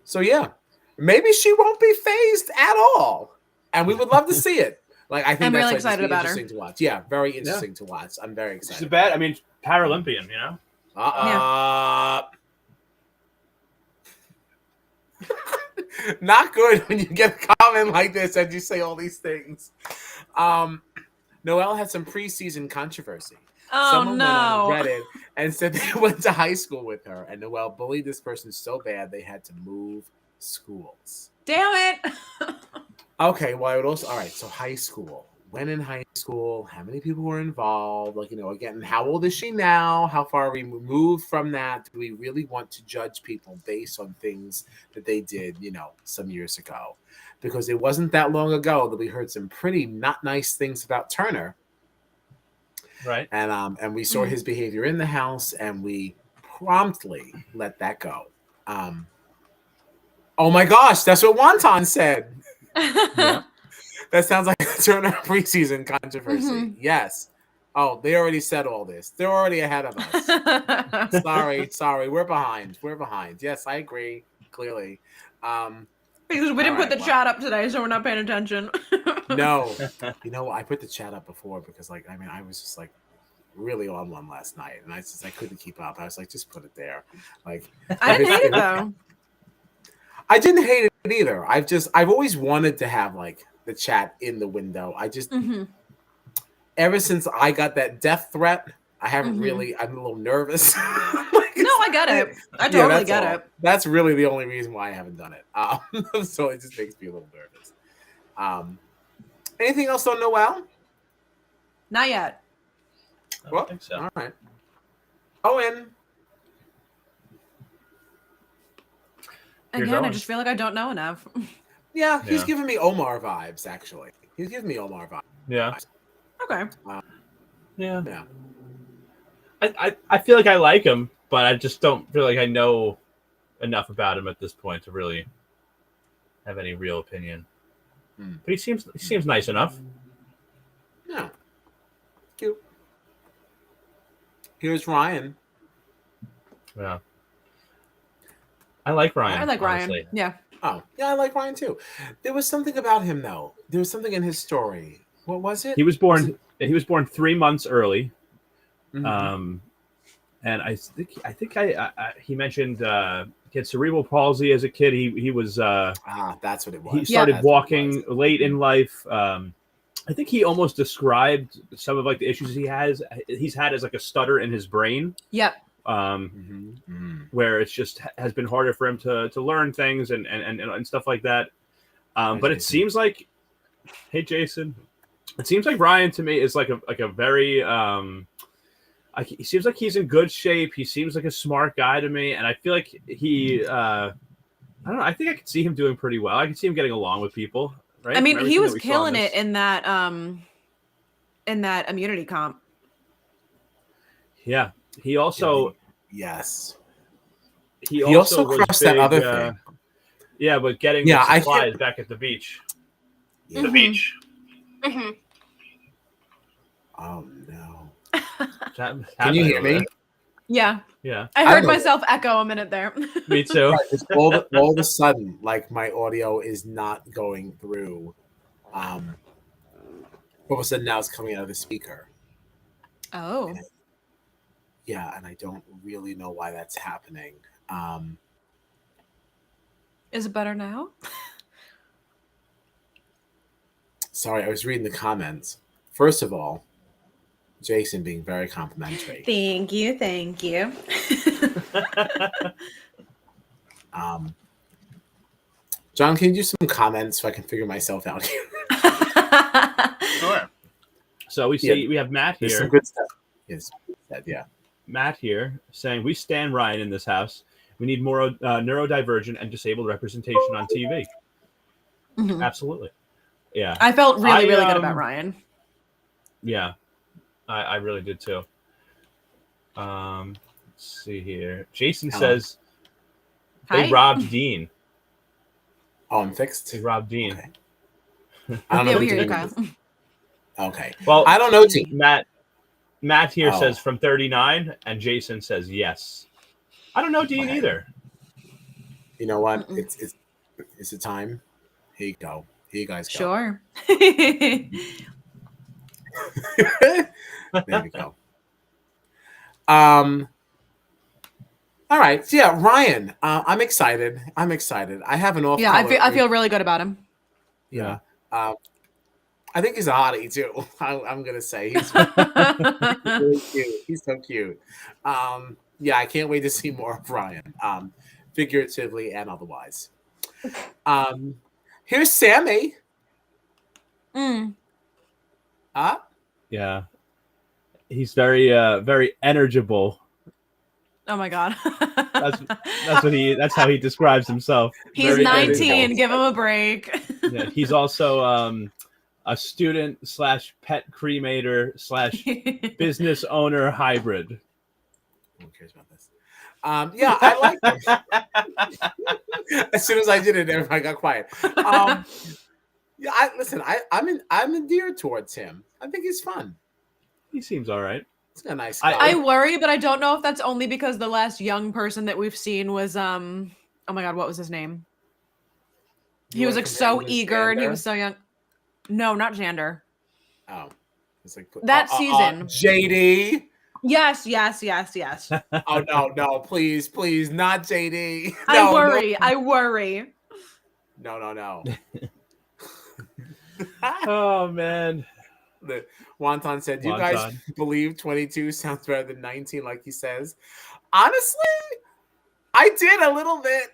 So yeah, maybe she won't be phased at all, and we would love to see it. Like I think I'm that's really like, excited about her. interesting to watch. Yeah, very interesting to watch. I'm very excited. She's a bad. I mean, Paralympian. You know. Not good when you get a comment like this and you say all these things. Noelle had some preseason controversy. Oh, Someone went on no. Reddit and said they went to high school with her, and Noelle bullied this person so bad they had to move schools. Damn it. Okay, well, I would also, all right, so high school. When in high school, how many people were involved? Like, again, how old is she now? How far are we removed from that? Do we really want to judge people based on things that they did, some years ago? Because it wasn't that long ago that we heard some pretty not nice things about Turner. Right. And we saw his behavior in the house, and we promptly let that go. Oh my gosh, that's what Wonton said. Yeah. That sounds like a Turner preseason controversy. Mhm. Yes. Oh, they already said all this. They're already ahead of us. Sorry. We're behind. Yes, I agree. Clearly. Because we didn't put the chat up today, so we're not paying attention. No. I put the chat up before because, I was just really on one last night, and I couldn't keep up. I was like, just put it there. I didn't hate it though. I didn't hate it either. I've always wanted to have the chat in the window. I just ever since I got that death threat, I haven't really. I'm a little nervous. No, I get it. I totally get it. That's really the only reason why I haven't done it. So it just makes me a little nervous. Anything else on Noelle? Not yet. I don't think so. All right. Owen. Again, I just feel like I don't know enough. Yeah, he's giving me Omar vibes, actually. He's giving me Omar vibes. Yeah. Okay. Yeah. I feel like I like him, but I just don't feel like I know enough about him at this point to really have any real opinion. But he seems nice enough. Yeah. Cute. Here's Ryan. Yeah. I like Ryan. I like honestly. Ryan. Yeah. Oh, yeah, I like Ryan too. There was something about him though. There was something in his story. What was it? He was born 3 months early. Mhm. And I think he mentioned he had cerebral palsy as a kid. He was that's what it was. He started walking late in life. I think he almost described some of the issues he's had as a stutter in his brain. Yep. Where it's just has been harder for him to learn things and stuff like that. But it seems like, hey Jason, it seems like Ryan to me is like a very he seems like he's in good shape. He seems like a smart guy to me, and I feel like he I don't know. I think I could see him doing pretty well. I could see him getting along with people. Right? I mean, he was killing it in that immunity comp. Yeah. He also He also crushed that other thing. Yeah, but getting the supplies back at the beach. Yeah. The beach. Mm-hmm. Oh no. Can you hear me? Yeah. Yeah. I heard myself echo a minute there. Me too. All of a sudden, my audio is not going through. All of a sudden now it's coming out of the speaker. Oh. And I don't really know why that's happening. Is it better now? Sorry, I was reading the comments. First of all, Jason being very complimentary. Thank you. John, can you do some comments so I can figure myself out here? So we have Matt There's some here. good stuff. Yes, yeah. Matt here saying we stand Ryan in this house. We need more neurodivergent and disabled representation on TV. Mhm. Absolutely. Yeah. I felt really good about Ryan. Yeah, I really did too. Let's see here. Jason says they Hi. robbed Dean. Oh, I'm fixed. They robbed Dean. Okay. I don't know Yeah, who we hear you, Dean Kyle. is. Okay. Well, I don't know Dean. Matt here Oh. says from 39, and Jason says yes. I don't know Dean Okay. either. You know what? Mm-mm. It's the time. Here you go. Here you guys go. Sure. There we go. All right. So yeah, Ryan. I'm excited. I have an off. Yeah, I feel really good about him. Yeah. I think he's a hottie too. I'm gonna say he's really cute. He's so cute. Yeah, I can't wait to see more of Ryan, figuratively and otherwise. Here's Sammy. Yeah, he's very energible. Oh my god. That's how he describes himself. He's Very 19. energible. Give him a break. Yeah, he's also a student / pet cremator / business owner hybrid. Who cares about this? Yeah, I like him. As soon as I did it, everybody got quiet. Yeah, I'm endeared towards him. I think he's fun. He seems all right. He's a nice guy. I worry, but I don't know if that's only because the last young person that we've seen was oh my god, what was his name? He was like so eager and he was so young. No, not Xander. Oh, it's like that season. JD. Yes. Oh no, please, not JD. No, I worry. No. Oh man. The Wonton said, "You guys believe 22 sounds better than 19, like he says." Honestly, I did a little bit.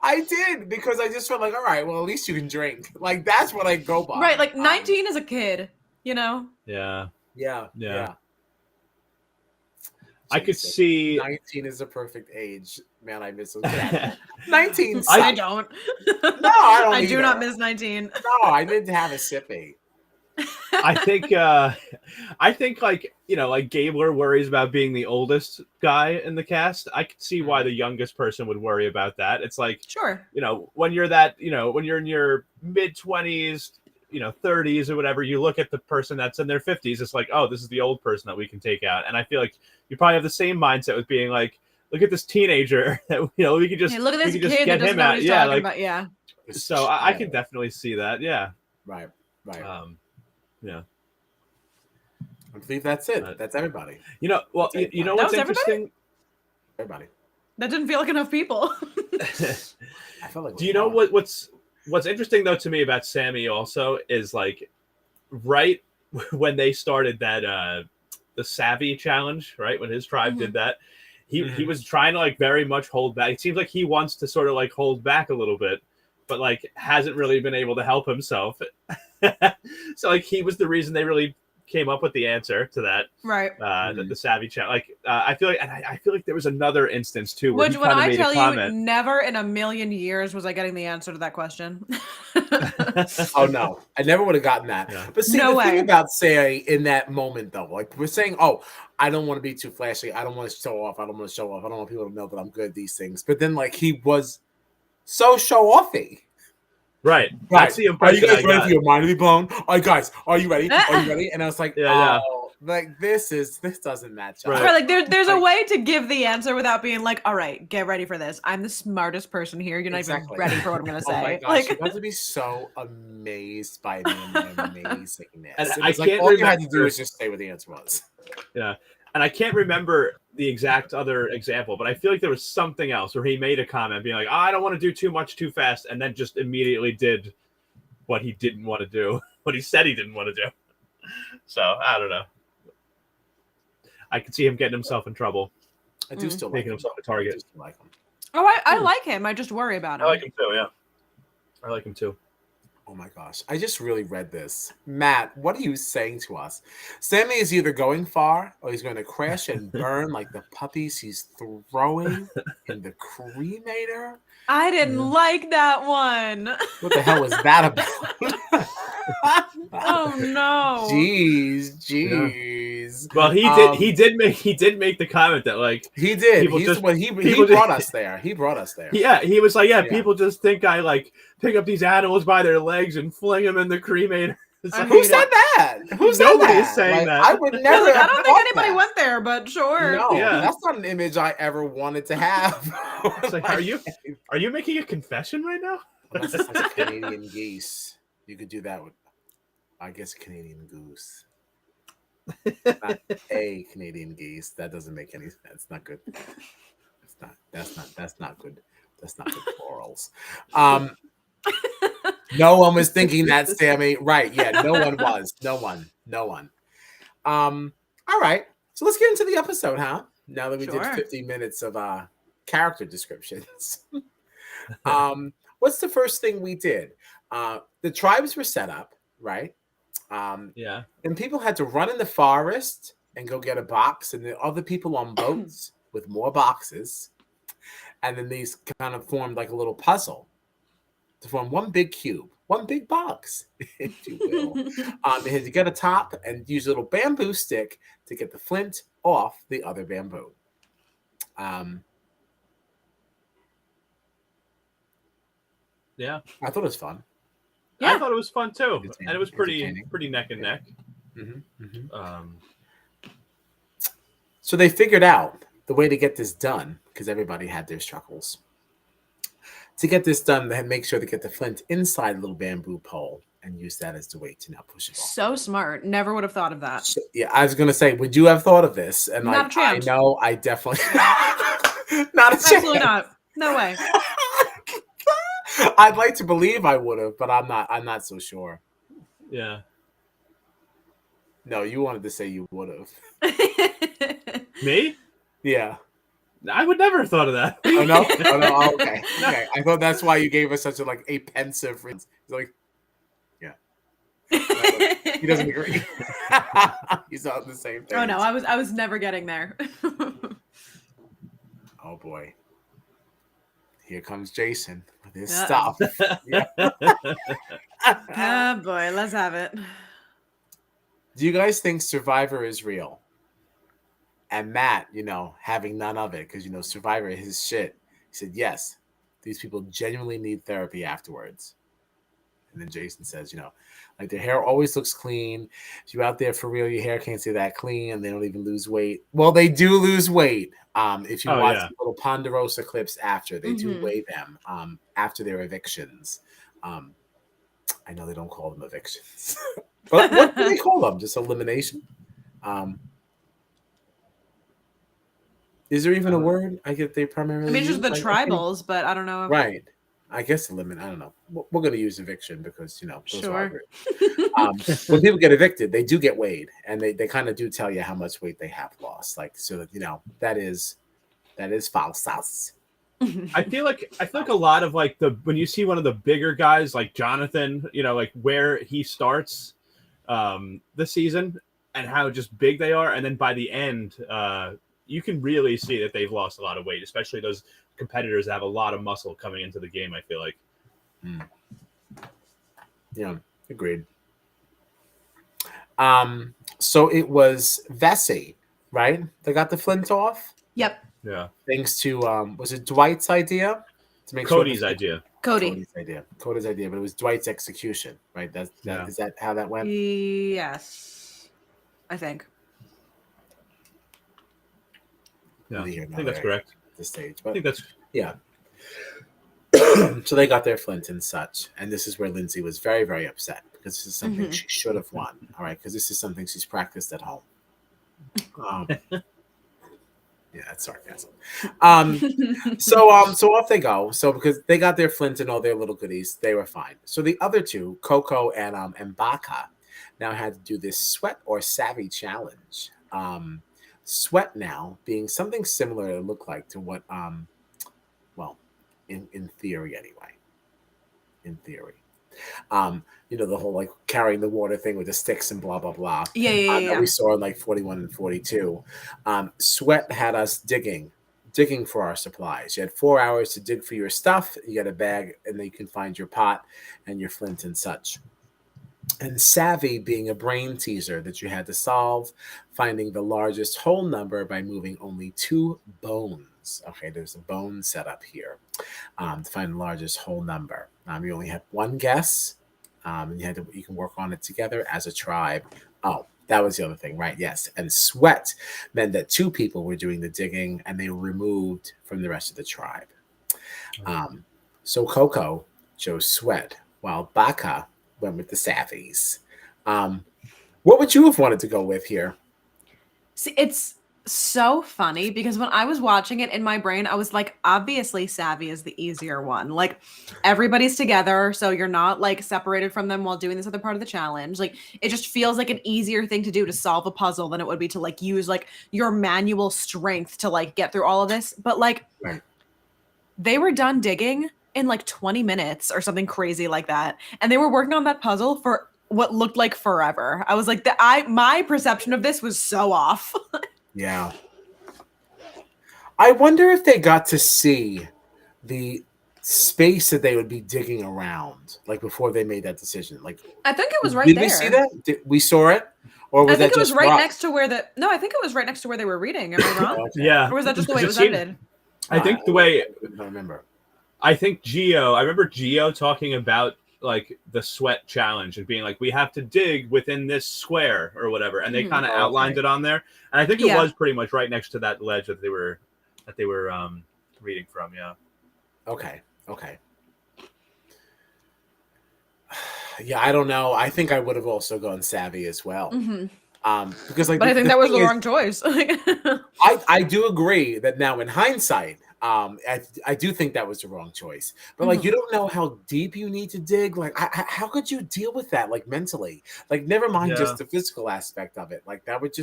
I did because I just felt like, all right, well, at least you can drink. Like that's what I go by. Right, like 19 is a kid, you know. Yeah. I could see 19 is a perfect age. Man, I miss it. 19. I don't. No, I don't. I do not miss 19. No, I didn't have a sippy. I think like, you know, like Gabler worries about being the oldest guy in the cast. I could see why the youngest person would worry about that. It's like, sure, you know, when you're that, you know, when you're in your mid 20s, you know, 30s or whatever, you look at the person that's in their 50s, it's like, oh, this is the old person that we can take out. And I feel like you probably have the same mindset with being like, look at this teenager that, you know, we could just, look at this kid get him out. Yeah, like, about. Yeah. So I can definitely see that. Yeah. Right. Yeah. I believe that's it. That's everybody. You know, well, you know what's interesting? Everybody. That didn't feel like enough people. I felt like. Do you know what's interesting though to me about Sammy also is like right when they started that the Savvy challenge, right? When his tribe did that, he was trying to like very much hold back. It seems like he wants to sort of like hold back a little bit, but like hasn't really been able to help himself. So like he was the reason they really came up with the answer to that, right? The Savvy challenge. Like I feel like, and I feel like there was another instance too, where which when I tell you, never in a million years was I getting the answer to that question. Oh no, I never would have gotten that. Yeah. But see, the thing about say in that moment though, like we're saying, oh, I don't want to be too flashy. I don't want to show off. I don't want people to know that I'm good at these things. But then like he was so show offy. Right. That's the impression. Are you guys ready for your mind to be blown? All right, guys, are you ready? Are you ready? And I was like, like this doesn't match up. Right. Like there's a way to give the answer without being like, all right, get ready for this. I'm the smartest person here. You're not even ready for what I'm gonna say. Oh my gosh, like, you have to be so amazed by me and my amazingness. And I can't all you had to do is just say what the answer was. Yeah. And I can't remember the exact other example, but I feel like there was something else where he made a comment being like, I don't want to do too much too fast, and then just immediately did what he didn't want to do, what he said he didn't want to do. So, I don't know. I could see him getting himself in trouble. I do still making himself a target. I still like him. Oh, I like him. I just worry about him. I like him too, yeah. I like him too. Oh my gosh. I just really read this. Matt, what are you saying to us? Sammy is either going far or he's going to crash and burn like the puppies he's throwing in the cremator. I didn't like that one. What the hell was that about? Oh no. Jeez. Well, he did make the comment that like he did. He brought us there. He brought us there. Yeah, he was like, yeah, people just think I like pick up these animals by their legs and fling them in the cremator. Like, who said that? Who said Nobody that? is saying that. I would never. I don't think anybody went there, but sure. No, that's not an image I ever wanted to have. It's like, are you making a confession right now? Unless it's like a Canadian geese, you could do that with, I guess, Canadian goose. Not a Canadian geese. That doesn't make any sense. Not good. That's not good. That's not good plurals. No one was thinking that, Sammy. Right? Yeah, no one was. No one. All right. So let's get into the episode, huh? Now that we did 50 minutes of character descriptions. What's the first thing we did? The tribes were set up, right? Yeah. And people had to run in the forest and go get a box, and the other people on boats with more boxes. And then these kind of formed like a little puzzle to form one big cube, one big box, if you will. They had to get a top and use a little bamboo stick to get the flint off the other bamboo. Yeah. I thought it was fun. Yeah. I thought it was fun too. And it was pretty neck and neck. Mm-hmm, mm-hmm. So they figured out the way to get this done, because everybody had their struggles. To get this done, they had to make sure to get the flint inside a little bamboo pole and use that as the weight to now push it off. So smart. Never would have thought of that. So, yeah, I was going to say, would you have thought of this? And not a chance. I know, I definitely not a chance. Absolutely not. No way. I'd like to believe I would have, but I'm not so sure. Yeah. No, you wanted to say you would have. Me? Yeah. I would never have thought of that. Oh no? Oh no. Oh, okay. Okay. I thought that's why you gave us such a pensive. He's like, yeah. He doesn't agree. He's on the same thing. Oh no, I was never getting there. Oh boy. Here comes Jason with his stuff. Yeah. Oh boy, let's have it. Do you guys think Survivor is real? And Matt, having none of it, because Survivor is his shit. He said, yes, these people genuinely need therapy afterwards. And then Jason says, like their hair always looks clean. If you're out there for real, your hair can't stay that clean, and they don't even lose weight. Well, they do lose weight. If you watch the little Ponderosa clips after, they do weigh them after their evictions. I know they don't call them evictions. But what do they call them? Just elimination? Is there even a word? I get they primarily. I mean, it's just the tribals, but I don't know. Right. I guess eliminate. I don't know. We're going to use eviction because Sure. When people get evicted, they do get weighed, and they kind of do tell you how much weight they have lost. Like so that that is false. I feel like a lot of like when you see one of the bigger guys like Jonathan, like where he starts the season and how just big they are, and then by the end, you can really see that they've lost a lot of weight, especially those competitors that have a lot of muscle coming into the game. I feel like. Yeah, agreed. So it was Vesey, right? They got the flint off. Yep. Yeah. Thanks to was it Dwight's idea to make Cody's idea? Cody's idea, but it was Dwight's execution, right? Is that how that went? Yes, I think. Yeah, I think that's correct. The stage, but I think that's So they got their flint and such, and this is where Lindsay was very, very upset because this is something she should have won. All right, because this is something she's practiced at home. Yeah, that's sarcasm. So off they go. So because they got their flint and all their little goodies, they were fine. So the other two, Coco and Baka, now had to do this sweat or savvy challenge. Sweat now being something similar to look like to what in theory anyway. In theory. The whole like carrying the water thing with the sticks and blah blah blah. That we saw in like 41 and 42. Sweat had us digging for our supplies. You had 4 hours to dig for your stuff. You get a bag, and then you can find your pot and your flint and such. And Savvy being a brain teaser that you had to solve, finding the largest whole number by moving only 2 bones. Okay, there's a bone set up here to find the largest whole number. You only had one guess, and you can work on it together as a tribe. Oh, that was the other thing, right? Yes. And sweat meant that 2 people were doing the digging, and they were removed from the rest of the tribe. So Coco chose sweat, while Baka went with the Savvies. What would you have wanted to go with here? See, it's so funny because when I was watching it in my brain, I was like, obviously Savvy is the easier one. Like everybody's together, so you're not like separated from them while doing this other part of the challenge. Like it just feels like an easier thing to do to solve a puzzle than it would be to like use like your manual strength to like get through all of this. But like they were done digging in like 20 minutes or something crazy like that. And they were working on that puzzle for what looked like forever. I was like, my perception of this was so off. Yeah. I wonder if they got to see the space that they would be digging around, like before they made that decision. Like, I think it was right there. there. Did we see that? We saw it? Or was I think that it was just right next to where I think it was right next to where they were reading. Am I wrong? Okay. Yeah. Or was that just the way it was edited? I think the way... I don't remember. I remember Gio talking about like the sweat challenge and being like, we have to dig within this square or whatever. And they kind of outlined it on there. And I think it was pretty much right next to that ledge that they were reading from. Yeah. Okay. Yeah, I don't know. I think I would have also gone Savvy as well. Because like, but I think that was the wrong choice. I do agree that now in hindsight, I do think that was the wrong choice. But like, you don't know how deep you need to dig. Like, how could you deal with that? Like mentally, like never mind just the physical aspect of it. Like that would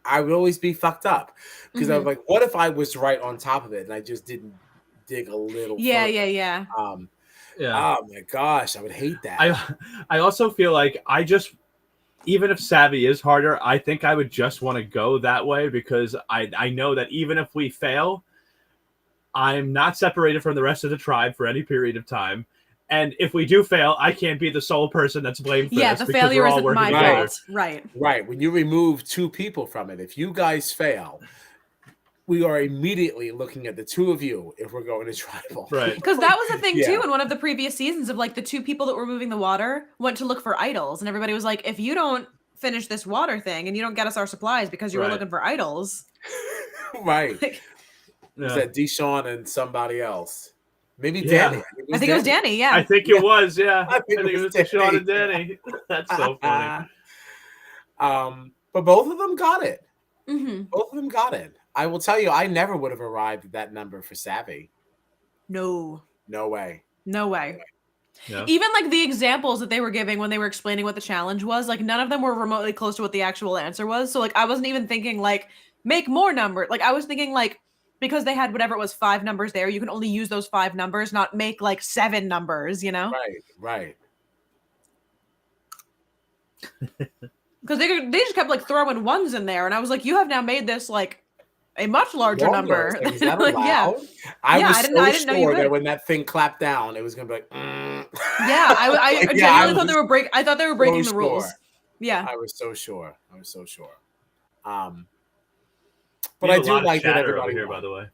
I would always be fucked up because I'm like, what if I was right on top of it and I just didn't dig a little? Yeah. Oh my gosh, I would hate that. I also feel like even if Savvy is harder, I think I would just want to go that way because I know that even if we fail, I'm not separated from the rest of the tribe for any period of time. And if we do fail, I can't be the sole person that's blamed for this. The failure isn't my fault. Right. When you remove 2 people from it, if you guys fail, we are immediately looking at the 2 of you if we're going to tribal. Right. Because that was the thing too in one of the previous seasons of like the 2 people that were moving the water went to look for idols. And everybody was like, if you don't finish this water thing and you don't get us our supplies because you were looking for idols. Right. Like, was that Deshaun and somebody else? Maybe Danny. I think it was Danny. Yeah. I think it was. Yeah. I think it was Deshaun and Danny. That's so funny. But both of them got it. Both of them got it. I will tell you, I never would have arrived at that number for Savvy. No way. Yeah. Even like the examples that they were giving when they were explaining what the challenge was, like none of them were remotely close to what the actual answer was. So like I wasn't even thinking like make more numbers. Like I was thinking like because they had whatever it was 5 numbers there, you can only use those 5 numbers, not make like 7 numbers, you know? Right. Because they just kept like throwing ones in there, and I was like, you have now made this like a much larger number. Like, is that allowed? I didn't know that when that thing clapped down, it was gonna be like. Yeah, I genuinely thought they were breaking. I thought they were breaking the rules. Yeah, I was so sure. But I do like that everybody here, by the way.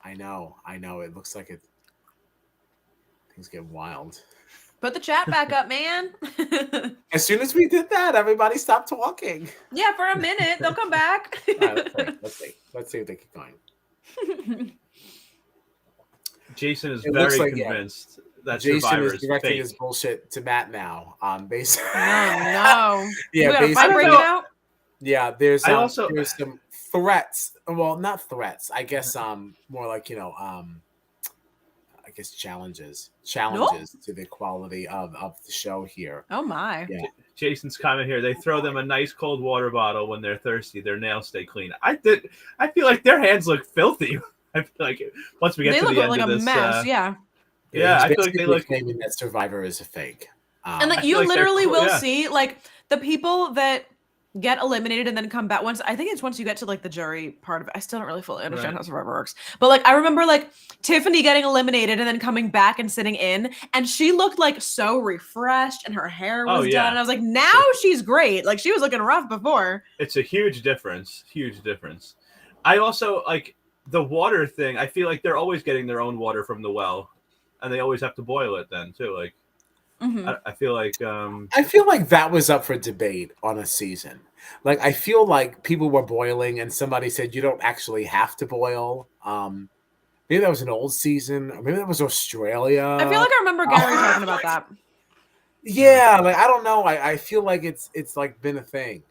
I know. It looks like things get wild. Put the chat back up, man. As soon as we did that, everybody stopped talking. Yeah, for a minute. They'll come back. Let's see if they keep going. Jason is very convinced that Jason is directing his bullshit to Matt now. Basically. Oh, no. Yeah, we got a fight breaking out? Yeah, there's some threats. Well, not threats. I guess more like, challenges to the quality of the show here. Oh my. Yeah. Jason's comment here. They throw them a nice cold water bottle when they're thirsty. Their nails stay clean. I feel like their hands look filthy. I feel like once we get to the end of this, mess. Yeah. Yeah, he's I feel like they basically look. claiming that Survivor is a fake. And like I feel you like they're literally cool, will yeah. see like the people that get eliminated and then come back once. I think it's once you get to like the jury part of it. I still don't really fully understand Right. how Survivor works. But like I remember like Tiffany getting eliminated and then coming back and sitting in, and she looked like so refreshed and her hair was Oh, done. yeah. And I was like, now she's great. Like she was looking rough before. It's a huge difference. Huge difference. I also like the water thing. I feel like they're always getting their own water from the well, and they always have to boil it then too. Like Mhm. I feel like I feel like that was up for debate on a season. Like I feel like people were boiling, and somebody said you don't actually have to boil. Maybe that was an old season, or maybe that was Australia. I feel like I remember Gary talking about that. Yeah, like I don't know. I feel like it's like been a thing.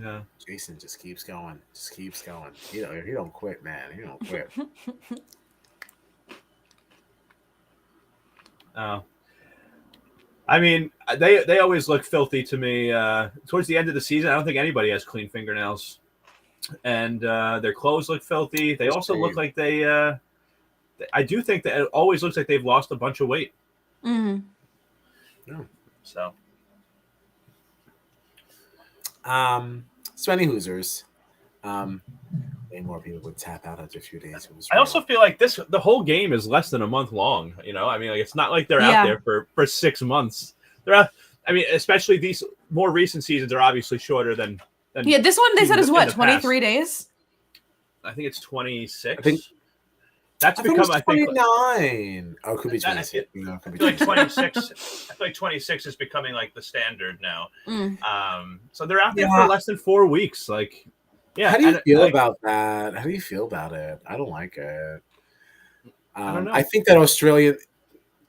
yeah. Jason just keeps going, just keeps going. He don't quit, man. He don't quit. Oh. I mean, they always look filthy to me. Towards the end of the season, I don't think anybody has clean fingernails, and their clothes look filthy. They also look like they. I do think that it always looks like they've lost a bunch of weight. Mhm. Yeah. So, So many Hoosers. Way more people would tap out after a few days. It was I also feel like the whole game is less than a month long. You know, I mean, like it's not like they're Yeah. out there for 6 months. They're out. I mean, especially these more recent seasons are obviously shorter than Yeah, this one they said is in what, the 23 days? I think it's 26. I think that's I think it become. was I think 29. Oh, it could be That- 26. You know, it could I be feel like 26. 26. I feel like 26 is becoming like the standard now. Mm. So they're out there Yeah. for less than 4 weeks. Like, yeah. How do you and, feel like, about that? How do you feel about it? I don't like it. I don't know. I think that Australian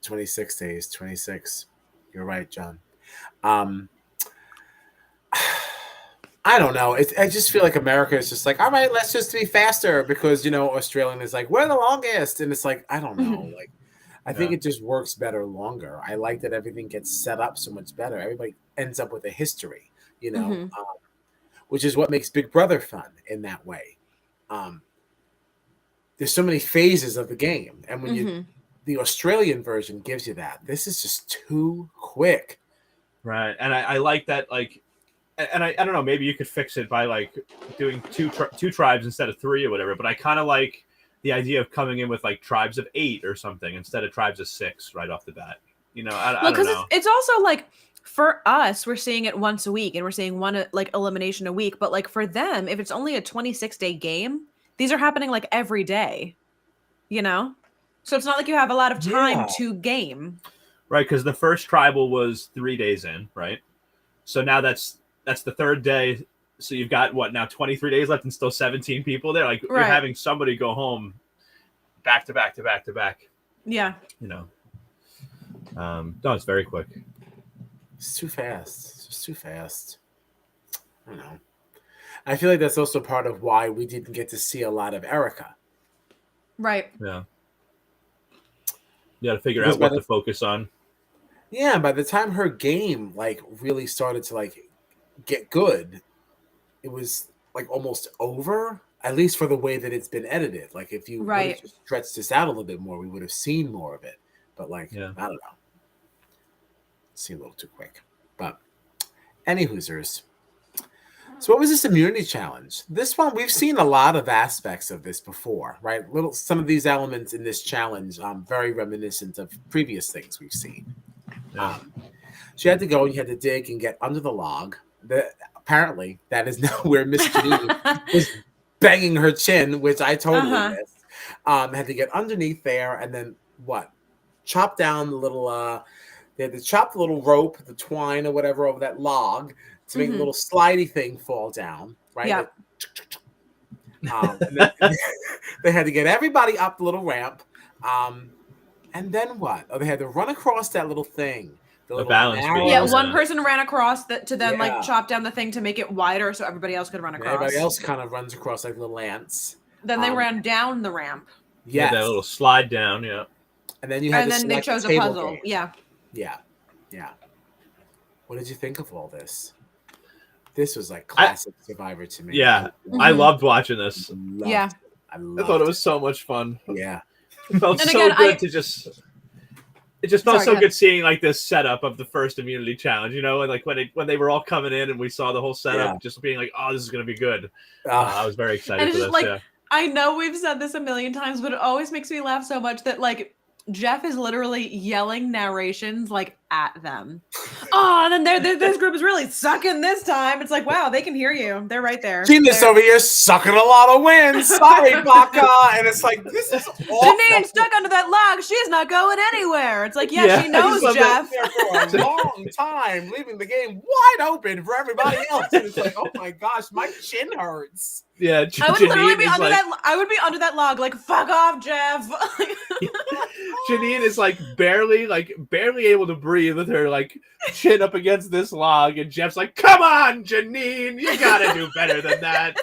26 days, 26. You're right, John. I don't know. I just feel like America is just like, all right, let's just be faster because Australian is like, we're the longest, and it's like, I don't know. Like, I think Yeah. it just works better longer. I like that everything gets set up so much better. Everybody ends up with a history, Mhm. which is what makes Big Brother fun in that way. There's so many phases of the game, and when the Australian version gives you that, this is just too quick. Right. And I like that. Like, and I don't know. Maybe you could fix it by like doing two tribes instead of 3 or whatever. But I kind of like the idea of coming in with like tribes of 8 or something instead of tribes of 6 right off the bat. I don't know. It's also like for us, we're seeing it once a week and we're seeing one like elimination a week. But like for them, if it's only a 26-day game, these are happening like every day, So it's not like you have a lot of time to game. Right, because the first tribal was 3 days in, right? So now that's the 3rd day. So you've got what now 23 days left and still 17 people there. Like you're having somebody go home back to back to back to back. Yeah. No, it's very quick. It's too fast. It's just too fast. I don't know. I feel like that's also part of why we didn't get to see a lot of Erica. Right. Yeah. You got to figure out what to focus on. Yeah, by the time her game like really started to like get good, it was like almost over. At least for the way that it's been edited. Like if you would have just stretched this out a little bit more, we would have seen more of it. But like, I don't know. It seemed a little too quick. But any Hoosers. So what was this immunity challenge? This one, we've seen a lot of aspects of this before, right? Some of these elements in this challenge, very reminiscent of previous things we've seen. Yeah. She had to go and you had to dig and get under the log. Apparently, that is now where Miss Janine was banging her chin, which I totally missed. Had to get underneath there and then what? Chop down the little they had to chop the little rope, the twine or whatever over that log to make a little slidey thing fall down, right? Yeah. And then they had to get everybody up the little ramp. And then what? Oh, they had to run across that little thing. The balance beam. Yeah, one person ran across to then like chop down the thing to make it wider so everybody else could run across. Everybody else kind of runs across like little ants. Then they ran down the ramp. Yeah, that little slide down, yeah. And then you had they chose a puzzle. Game. Yeah. What did you think of all this? This was like classic Survivor to me. Yeah, I loved watching this. Yeah. I thought it was so much fun. Yeah. It felt And so again, good to just. It just felt Sorry, so go ahead. good seeing like this setup of the first immunity challenge, and like when they were all coming in and we saw the whole setup, just being like, oh, this is gonna be good. I was very excited And it's for just this. like, Yeah. I know we've said this a million times, but it always makes me laugh so much that like Jeff is literally yelling narrations like at them. Oh, and then this group is really sucking this time. It's like, wow, they can hear you. They're right there. Gina's over here sucking a lot of wind. Sorry, Baka. And it's like, this is awful. Janine stuck under that log. She's not going anywhere. It's like, yeah, she knows, love Jeff. There for a long time, leaving the game wide open for everybody else. And it's like, oh my gosh, my chin hurts. Yeah, I would literally be is under like, that. I would be under that log, like fuck off, Jeff. Janine is like barely able to breathe with her like chin up against this log, and Jeff's like, "Come on, Janine, you gotta do better than that."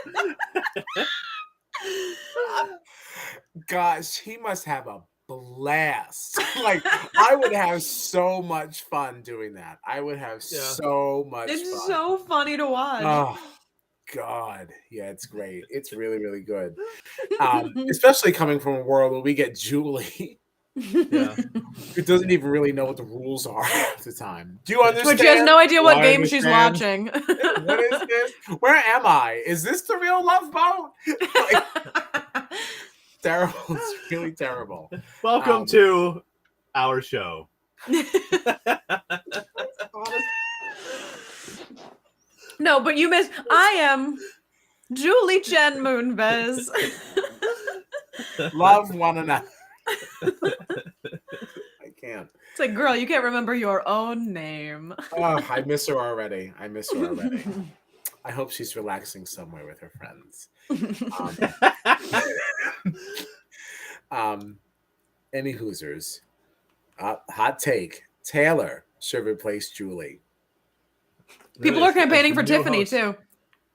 Gosh, he must have a blast. Like, I would have so much fun doing that. I would have so much It's fun. so funny to watch. Oh God. Yeah, it's great. It's really, really good. Especially coming from a world where we get Julie, who doesn't even really know what the rules are half the time. Do you understand? But she has no idea what I game she's understand. watching. What is this? Where am I? Is this the real Love Boat? Like, terrible. It's really terrible. Welcome to our show. No, but you missed. I am Julie Chen Moonves. Love one another. I can't. It's like, girl, you can't remember your own name. Oh, I miss her already. I hope she's relaxing somewhere with her friends. Any Hoosers. Hot take. Taylor should replace Julie. People are campaigning for Tiffany too.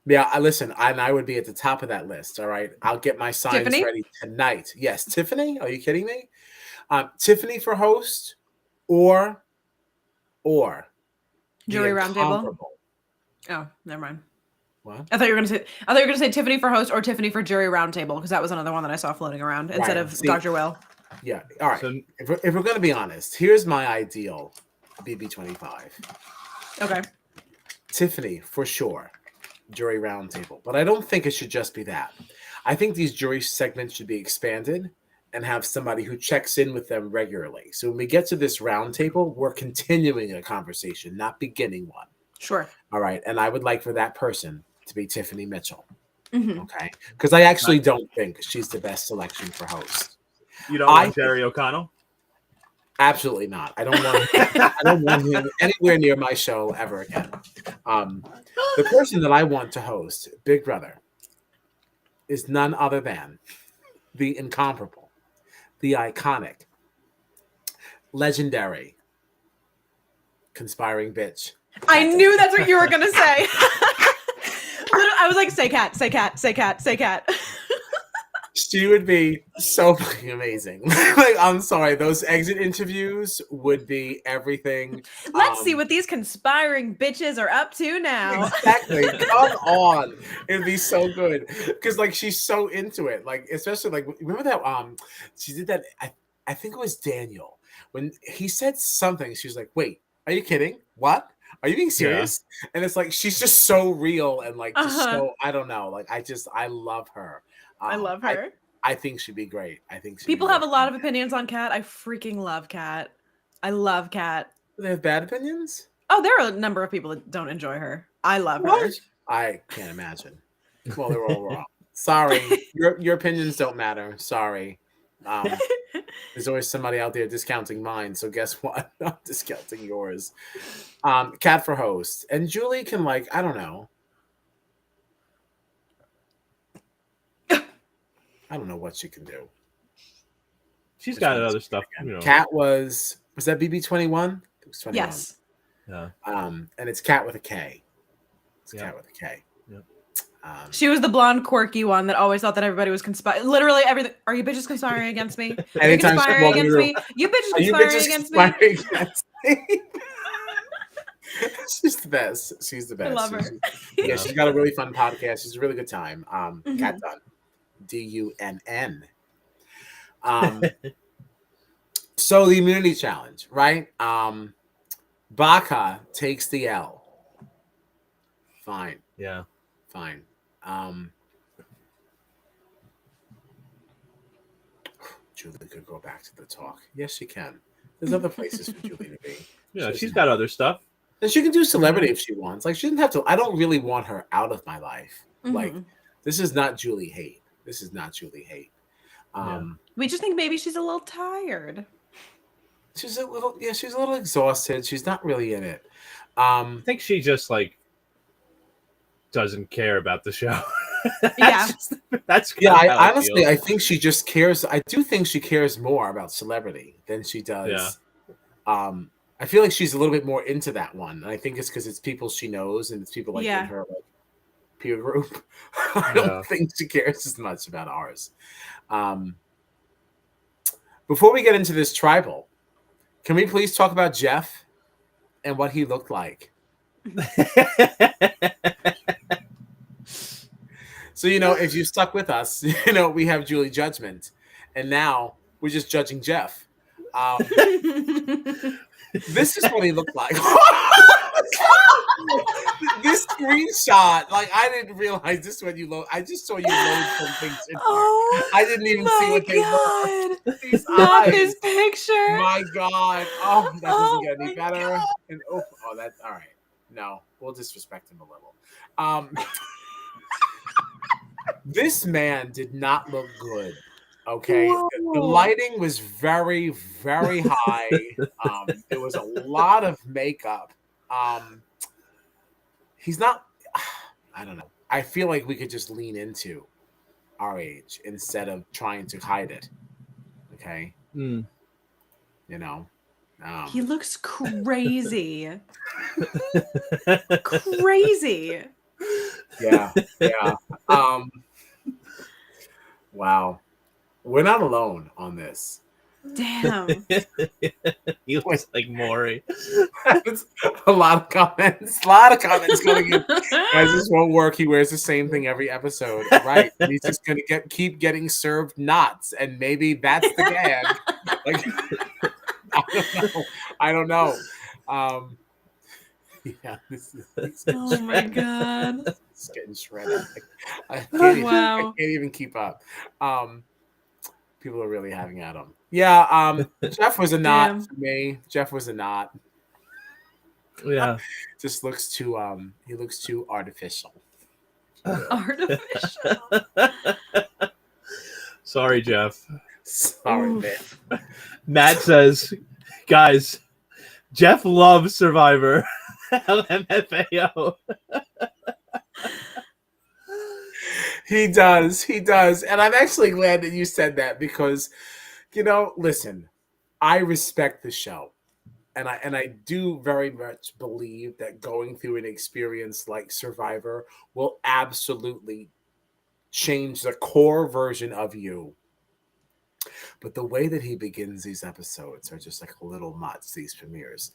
Yeah, listen, I would be at the top of that list. All right, I'll get my signs Tiffany? ready tonight. Yes, Tiffany. Are you kidding me? Tiffany for host, or Jury the roundtable. incomparable. Oh, never mind. What? I thought you were gonna say Tiffany for host or Tiffany for jury roundtable, because that was another one that I saw floating around instead of See, Dr. Will. Yeah. All right. So- if we're going to be honest, here's my ideal BB25. Okay. Tiffany for sure. Jury roundtable, but I don't think it should just be that. I think these jury segments should be expanded and have somebody who checks in with them regularly. So when we get to this roundtable, we're continuing a conversation, not beginning one. Sure. All right. And I would like for that person to be Tiffany Mitchell. Mhm. Okay. Because I actually don't think she's the best selection for host. You don't want Jerry O'Connell? Absolutely not. I don't want him anywhere near my show ever again. The person that I want to host Big Brother is none other than the incomparable, the iconic, legendary, conspiring bitch. I knew that's what you were gonna say. I was like, say cat, say cat, say cat, say cat. She would be so fucking amazing. Like, I'm sorry, those exit interviews would be everything. Let's see what these conspiring bitches are up to now. Exactly. Come on. It'd be so good. Because like she's so into it. Like, especially like remember that she did that, I think it was Daniel. When he said something, she was like, wait, are you kidding? What? Are you being serious? Yeah. And it's like she's just so real and like just so I don't know. Like I love her. I love her. I think she'd be great. I think people have a lot of opinions on Kat. I freaking love Kat. I love Kat. Do they have bad opinions? Oh, there are a number of people that don't enjoy her. I love her. I can't imagine. Well, they're all wrong. Sorry. Your opinions don't matter. Sorry. There's always somebody out there discounting mine. So guess what? I'm discounting yours. Kat for host. And Julie can like, I don't know. I don't know what she can do. She's got other stuff. You know. Kat was that BB21? It was 21. Yes. Yeah. And it's Kat with a K. It's Kat with a K. Yep. She was the blonde, quirky one that always thought that everybody was conspiring. Literally everything. Are you bitches conspiring against me? Are you conspiring against me? You bitches conspiring against me? She's the best. She's the best. I love her. She's got a really fun podcast. She's a really good time. Kat Dunn. Dunn. So the immunity challenge, right? Baka takes the L. Fine. Yeah. Fine. Julie could go back to the talk. Yes, she can. There's other places for Julie to be. Yeah, she's got other stuff. And she can do celebrity if she wants. Like, she doesn't have to. I don't really want her out of my life. Like, this is not Julie hate. This is not Julie hate. We just think maybe she's a little tired. She's a little exhausted. She's not really in it. I think she just like doesn't care about the show. Yeah. That's honestly, I think she just cares. I do think she cares more about celebrity than she does. Yeah. I feel like she's a little bit more into that one. And I think it's because it's people she knows and it's people like in her like peer group. I don't think she cares as much about ours. Before we get into this tribal, can we please talk about Jeff and what he looked like? So, if you stuck with us, we have Julie Judgment, and now we're just judging Jeff. This is what he looked like. This screenshot, like, I didn't realize this when you load. I just saw you load some things in. I didn't even see what they were. These Not eyes. his picture. My God. Oh, that doesn't get any better. And that's all right. No, we'll disrespect him a little. This man did not look good. Okay, the lighting was very, very high. There was a lot of makeup. He's not. I don't know. I feel like we could just lean into our age instead of trying to hide it. Okay. He looks crazy. Crazy. Yeah. Wow. We're not alone on this. Damn. He looks like Maury. A lot of comments coming in. Guys, this won't work. He wears the same thing every episode. Right. He's just gonna keep getting served knots, and maybe that's the gag. Like, I don't know. Yeah, Oh my God. It's getting shredded. I can't even keep up. People are really having at him. Yeah, Jeff was a knot for me. Jeff was a knot. Yeah. Just looks too he looks too artificial. Artificial. Sorry, Jeff. Sorry, man. Matt says, guys, Jeff loves Survivor. LMFAO. He does. And I'm actually glad that you said that because, listen, I respect the show. And I do very much believe that going through an experience like Survivor will absolutely change the core version of you. But the way that he begins these episodes are just like little mutts, these premieres.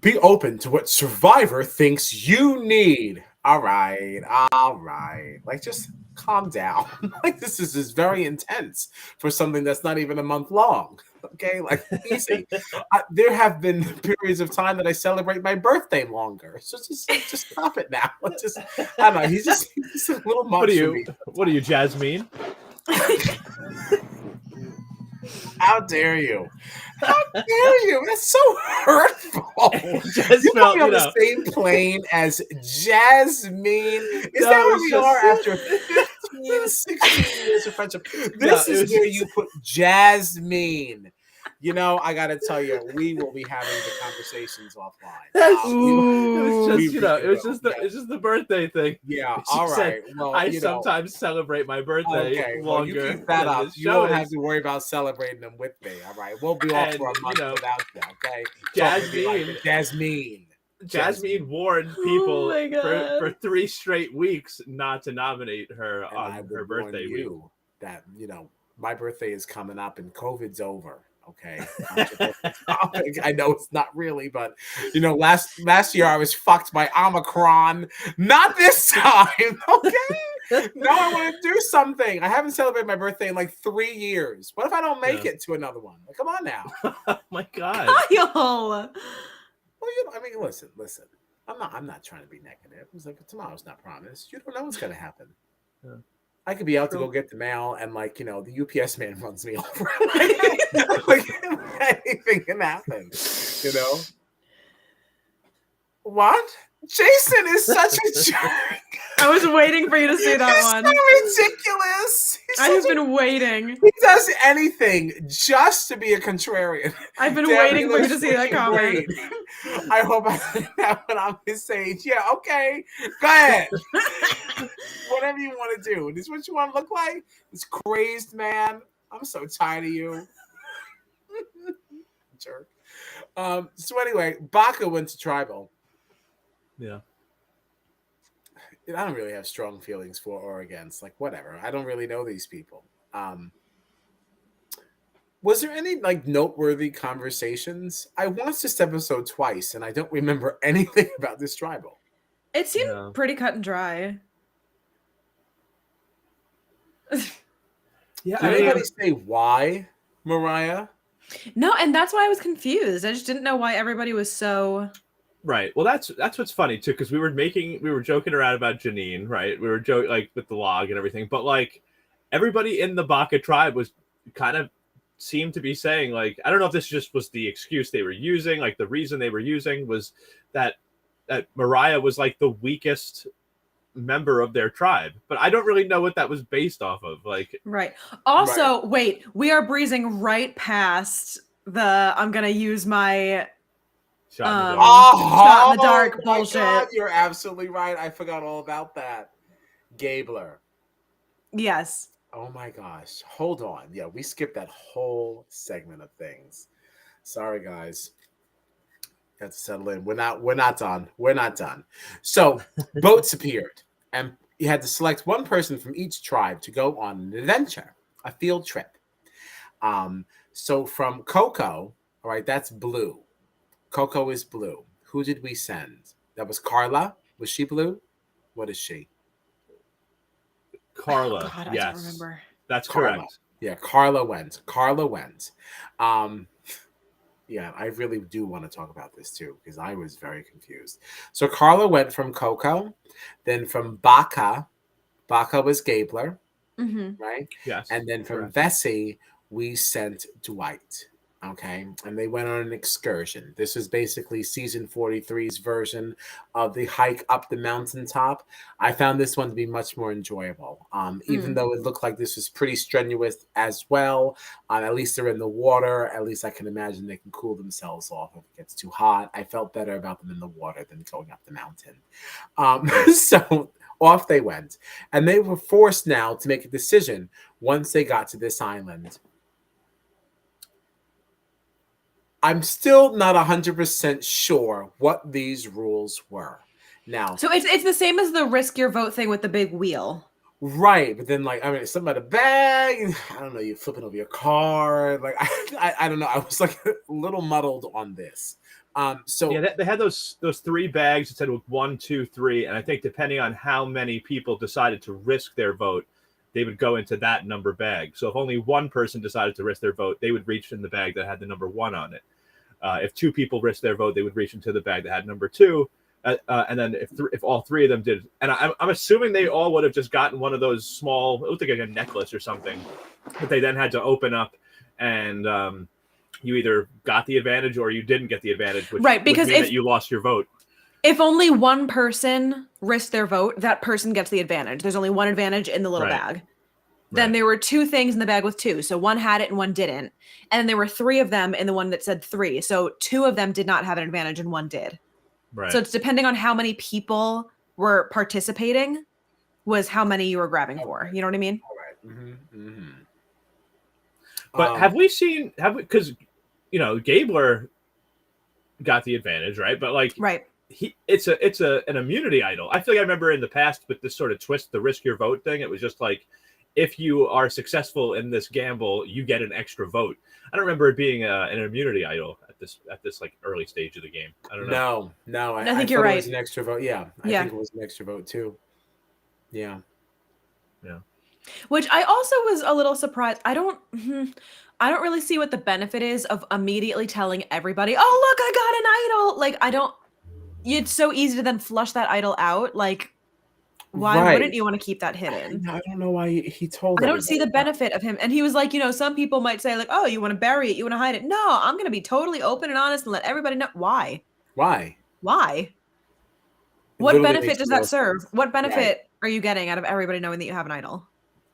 Be open to what Survivor thinks you need. All right. Like, just calm down. Like, this is very intense for something that's not even a month long. Okay, like, easy. There have been periods of time that I celebrate my birthday longer. So just stop it now. I don't know. He's just a little much. What are you, Jasmine? How dare you? How dare you? That's so hurtful. You put me on the same plane as Jasmine. Is that where we are after 15, 16 years of friendship? This is where you put Jasmine. I gotta tell you, we will be having the conversations offline. It's just the birthday thing. Yeah, all right. Well, I sometimes celebrate my birthday longer. You keep that up. You don't have to worry about celebrating them with me. All right, we'll be off for a month without you. Okay, Jasmine warned people for 3 straight weeks not to nominate her on her birthday week. That my birthday is coming up and COVID's over. Okay. I know it's not really, but last year I was fucked by Omicron. Not this time. Okay. No, I want to do something. I haven't celebrated my birthday in like 3 years. What if I don't make it to another one? Like, come on now. Oh my God. Kyle. Well, I mean, listen. I'm not trying to be negative. It's like tomorrow's not promised. You don't know what's gonna happen. Yeah. I could be out to go get the mail, and like the UPS man runs me over. Like anything can happen. What? Jason is such a jerk. I was waiting for you to say that one. So ridiculous. I have been waiting. He does anything just to be a contrarian. I've been waiting for you to see that comment. I hope I say that when on his stage. Yeah, okay. Go ahead. Whatever you want to do. This is what you want to look like? This crazed man. I'm so tired of you. Jerk. So anyway, Baka went to Tribal. Yeah. I don't really have strong feelings for or against. Like, whatever. I don't really know these people. Was there any like noteworthy conversations? I watched this episode twice, and I don't remember anything about this Tribal. It seemed pretty cut and dry. Yeah. Did anybody say why, Mariah? No, and that's why I was confused. I just didn't know why everybody was so. Right. Well, that's what's funny too, because we were joking around about Janine, right? We were joking like with the log and everything, but like everybody in the Baka tribe was kind of seemed to be saying like, I don't know if this just was the excuse they were using, like the reason they were using was that Mariah was like the weakest member of their tribe, but I don't really know what that was based off of. Like, right. Also, wait, we are breezing right past the I'm gonna use my shot in the dark. shot in the dark my bullshit. God, you're absolutely right. I forgot all about that. Gabler. Yes. Oh my gosh. Hold on. Yeah, we skipped that whole segment of things. Sorry, guys. Have to settle in. We're not done. We're not done. So boats appeared, and you had to select one person from each tribe to go on an adventure, a field trip. So from Coco, all right, that's blue. Coco is blue. Who did we send? That was Carla. Was she blue? What is she? Carla. Oh God, yes. I don't remember. That's Carla. correct. Yeah, Carla went. Yeah, I really do want to talk about this too, because I was very confused. So Carla went from Coco, then from Baka. Baka was Gabler, right? Yes. And then from correct. Vesey, we sent Dwight. Okay. And they went on an excursion. This is basically season 43's version of the hike up the mountaintop. I found this one to be much more enjoyable. Even though it looked like this was pretty strenuous as well. At least they're in the water. At least I can imagine they can cool themselves off if it gets too hot. I felt better about them in the water than going up the mountain. So off they went. And they were forced now to make a decision once they got to this island. I'm still not 100% sure what these rules were. Now, so it's the same as the risk your vote thing with the big wheel. Right, but then like it's something about a bag. I don't know. You're flipping over your car. Like I don't know. I was like a little muddled on this. So yeah, they had those 3 bags that said 1, 2, 3, and I think depending on how many people decided to risk their vote, they would go into that number bag. So if only one person decided to risk their vote, they would reach in the bag that had the number 1 on it. If 2 people risked their vote, they would reach into the bag that had number 2. And then if all 3 of them did, and I'm assuming they all would have just gotten one of those small, it looked like a necklace or something, that they then had to open up, and you either got the advantage or you didn't get the advantage, which right, because would mean that you lost your vote. If only one person risked their vote, that person gets the advantage. There's only one advantage in the little bag. Then there were 2 things in the bag with 2. So one had it and one didn't. And then there were 3 of them in the one that said 3. So 2 of them did not have an advantage and one did. Right. So it's depending on how many people were participating was how many you were grabbing for. You know what I mean? all right. But have we, because, Gabler got the advantage, right? But like, right. It's an immunity idol. I feel like I remember in the past with this sort of twist, the risk your vote thing, it was just like, if you are successful in this gamble, you get an extra vote. I don't remember it being an immunity idol at this like early stage of the game. I don't know. No, I think you're right. It was an extra vote. Yeah, I think it was an extra vote too. Yeah. Yeah. Which I also was a little surprised. I don't really see what the benefit is of immediately telling everybody, "Oh, look, I got an idol." Like, I don't it's so easy to then flush that idol out. Like, why Right. wouldn't you want to keep that hidden? I don't know why he told I don't see everybody the that. benefit of him. And he was like, some people might say like, "Oh, you want to bury it, you want to hide it." No, I'm going to be totally open and honest and let everybody know why. Why? Why? It What literally benefit makes does no that serve? sense. What Right. benefit are you getting out of everybody knowing that you have an idol?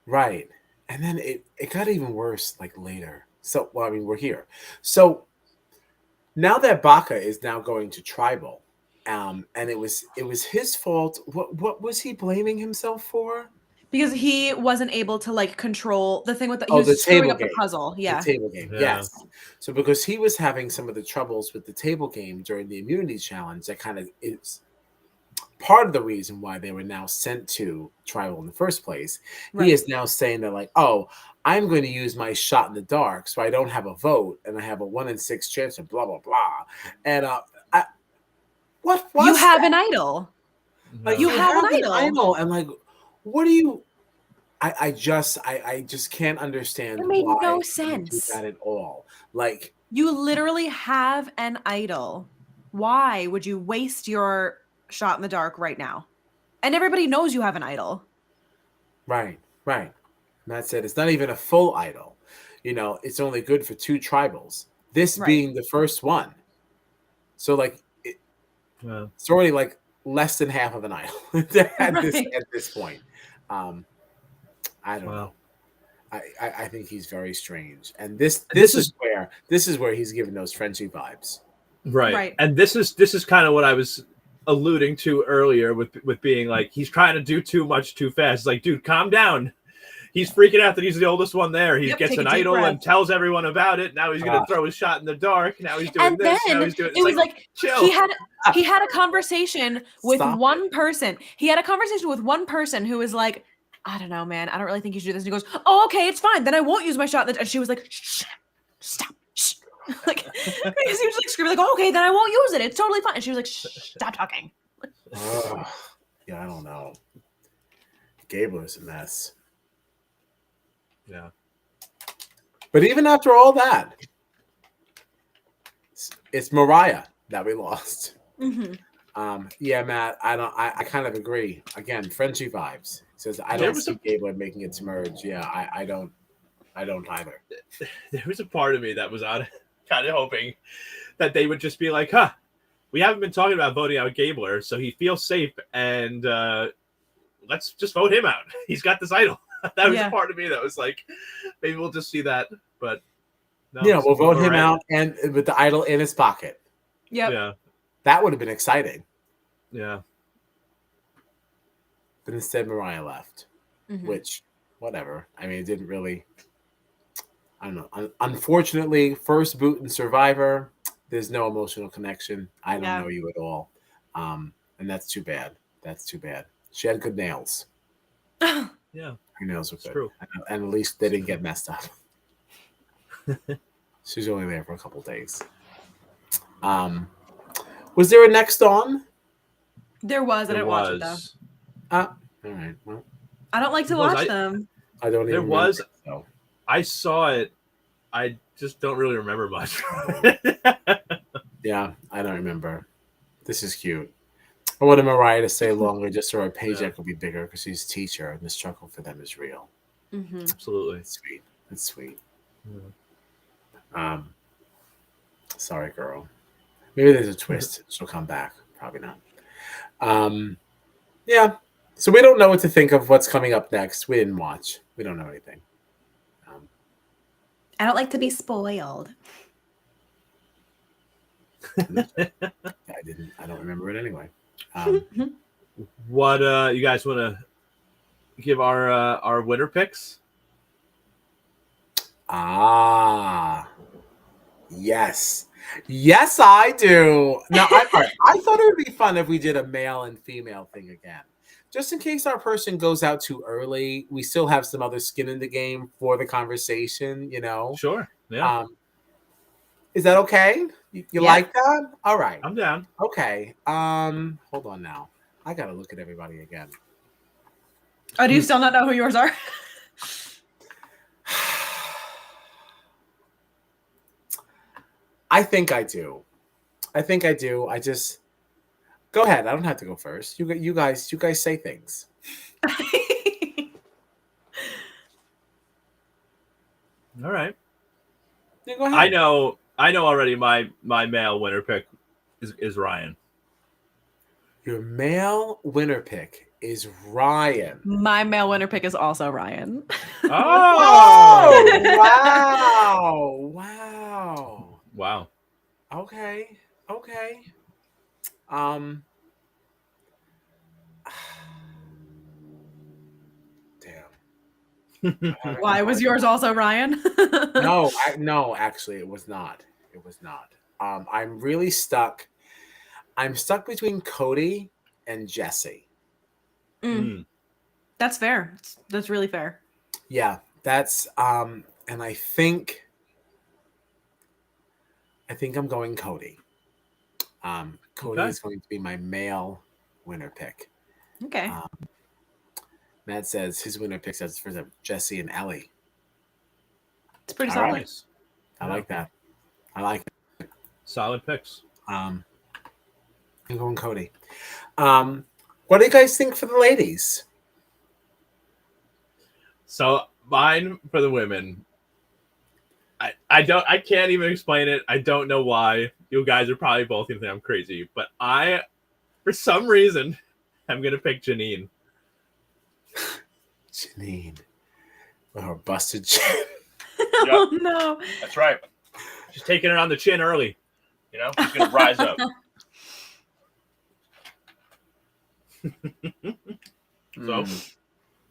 Right. And then it got even worse like later. So, well, I mean, we're here. So now that Baka is now going to tribal, and it was his fault. What was he blaming himself for? Because he wasn't able to like control the thing with he Oh, the was screwing table up the game. puzzle. The Yeah. table game, Yeah. yes. So because he was having some of the troubles with the table game during the immunity challenge, that kind of is part of the reason why they were now sent to tribal in the first place. He Right. is now saying that like, oh, I'm going to use my shot in the dark, so I don't have a vote, and I have a 1 in 6 chance of blah blah blah. And what was You have that? an idol. Like You Yeah. you have an have an idol. idol, and like, what do you? I just can't understand It made why no you do sense. that at all. Like, You literally have an idol. Why would you waste your shot in the dark right now? And everybody knows you have an idol. right, right. And that's it. It's not even a full idol. It's only good for 2 tribals. This Right. being the first one. So like Yeah. it's already like less than half of an idol at this Right. at this point. Um, I don't Wow. know. I think he's very strange. And this This is where he's giving those Frenchy vibes. Right. Right. And this is kind of what I was alluding to earlier with being like he's trying to do too much too fast. It's like, dude, calm down. He's freaking out that he's the oldest one there. He Yep, gets take an a deep idol breath. and tells everyone about it. Now he's gonna Ah. throw his shot in the dark. Now he's doing And this. Now then he's doing. it was like chill. he had a conversation with Stop one person. He had a conversation with one person who was like, "I don't know, man. I don't really think you should do this." And he goes, "Oh, okay, it's fine. Then I won't use my shot." And she was like, "Shh, stop, shh." Like, because he was like screaming, like, "Oh, okay, then I won't use it. It's totally fine." And she was like, "Shh, stop talking." Ugh. Yeah, I don't know. Gabler's a mess. Yeah. But even after all that, it's Mariah that we lost. Yeah, Matt, I kind of agree. Again, Frenchy vibes. He says I don't see Gabler making it to merge. Yeah, I don't either. There was a part of me that was kind of hoping that they would just be like, huh, we haven't been talking about voting out Gabler, so he feels safe, and let's just vote him out. He's got this idol. That was a part of me that was like, maybe we'll just see that. But no, yeah, we'll vote him out and with the idol in his pocket. Yep. Yeah. That would have been exciting. Yeah. But instead Mariah left. Which, whatever. I mean, it didn't really, I don't know. Unfortunately, first boot in Survivor, there's no emotional connection. I don't know you at all. And that's too bad. That's too bad. She had good nails. Yeah. Her nails were good. True. And at least they didn't get messed up. She's only there for a couple days. Was there a next on? There was. I didn't watch it though. All right. Well, I don't like to watch them. I don't even. There was. It, so. I saw it. I just don't really remember much. Yeah, I don't remember. This is cute. I wanted Mariah to stay longer just so her paycheck will be bigger because she's a teacher and the struggle for them is real. Absolutely. That's sweet. That's sweet. Yeah. Sorry, girl. Maybe there's a twist. She'll come back. Probably not. Yeah. So we don't know what to think of what's coming up next. We didn't watch. We don't know anything. I don't like to be spoiled. I don't remember it anyway. What you guys want to give our winner picks? Yes, I do. Now, I thought it would be fun if we did a male and female thing again, just in case our person goes out too early. We still have some other skin in the game for the conversation. Sure. Yeah. Is that okay? You like that? All right. I'm down. Okay. Hold on now. I gotta look at everybody again. Oh, do you still not know who yours are? I think I do. I just go ahead. I don't have to go first. You guys say things. All right. Yeah, go ahead. I know already. My male winner pick is Ryan. Your male winner pick is Ryan. My male winner pick is also Ryan. Oh! Wow. Okay. Damn. Why was yours also Ryan? No, actually, it was not. I'm really stuck. I'm stuck between Cody and Jesse. That's fair. That's really fair. Yeah, that's and I think I'm going Cody. Cody is going to be my male winner pick. Okay. Matt says his winner pick says for Jesse and Ellie. It's pretty solid. Nice. I like that. I like it. Solid picks. I'm going Cody. What do you guys think for the ladies? So mine for the women. I can't even explain it. I don't know why. You guys are probably both gonna think I'm crazy, but I, for some reason, I'm gonna pick Janine. Janine. With her busted chin. Oh no. That's right. She's taking it on the chin early. You know, she's gonna rise up. So,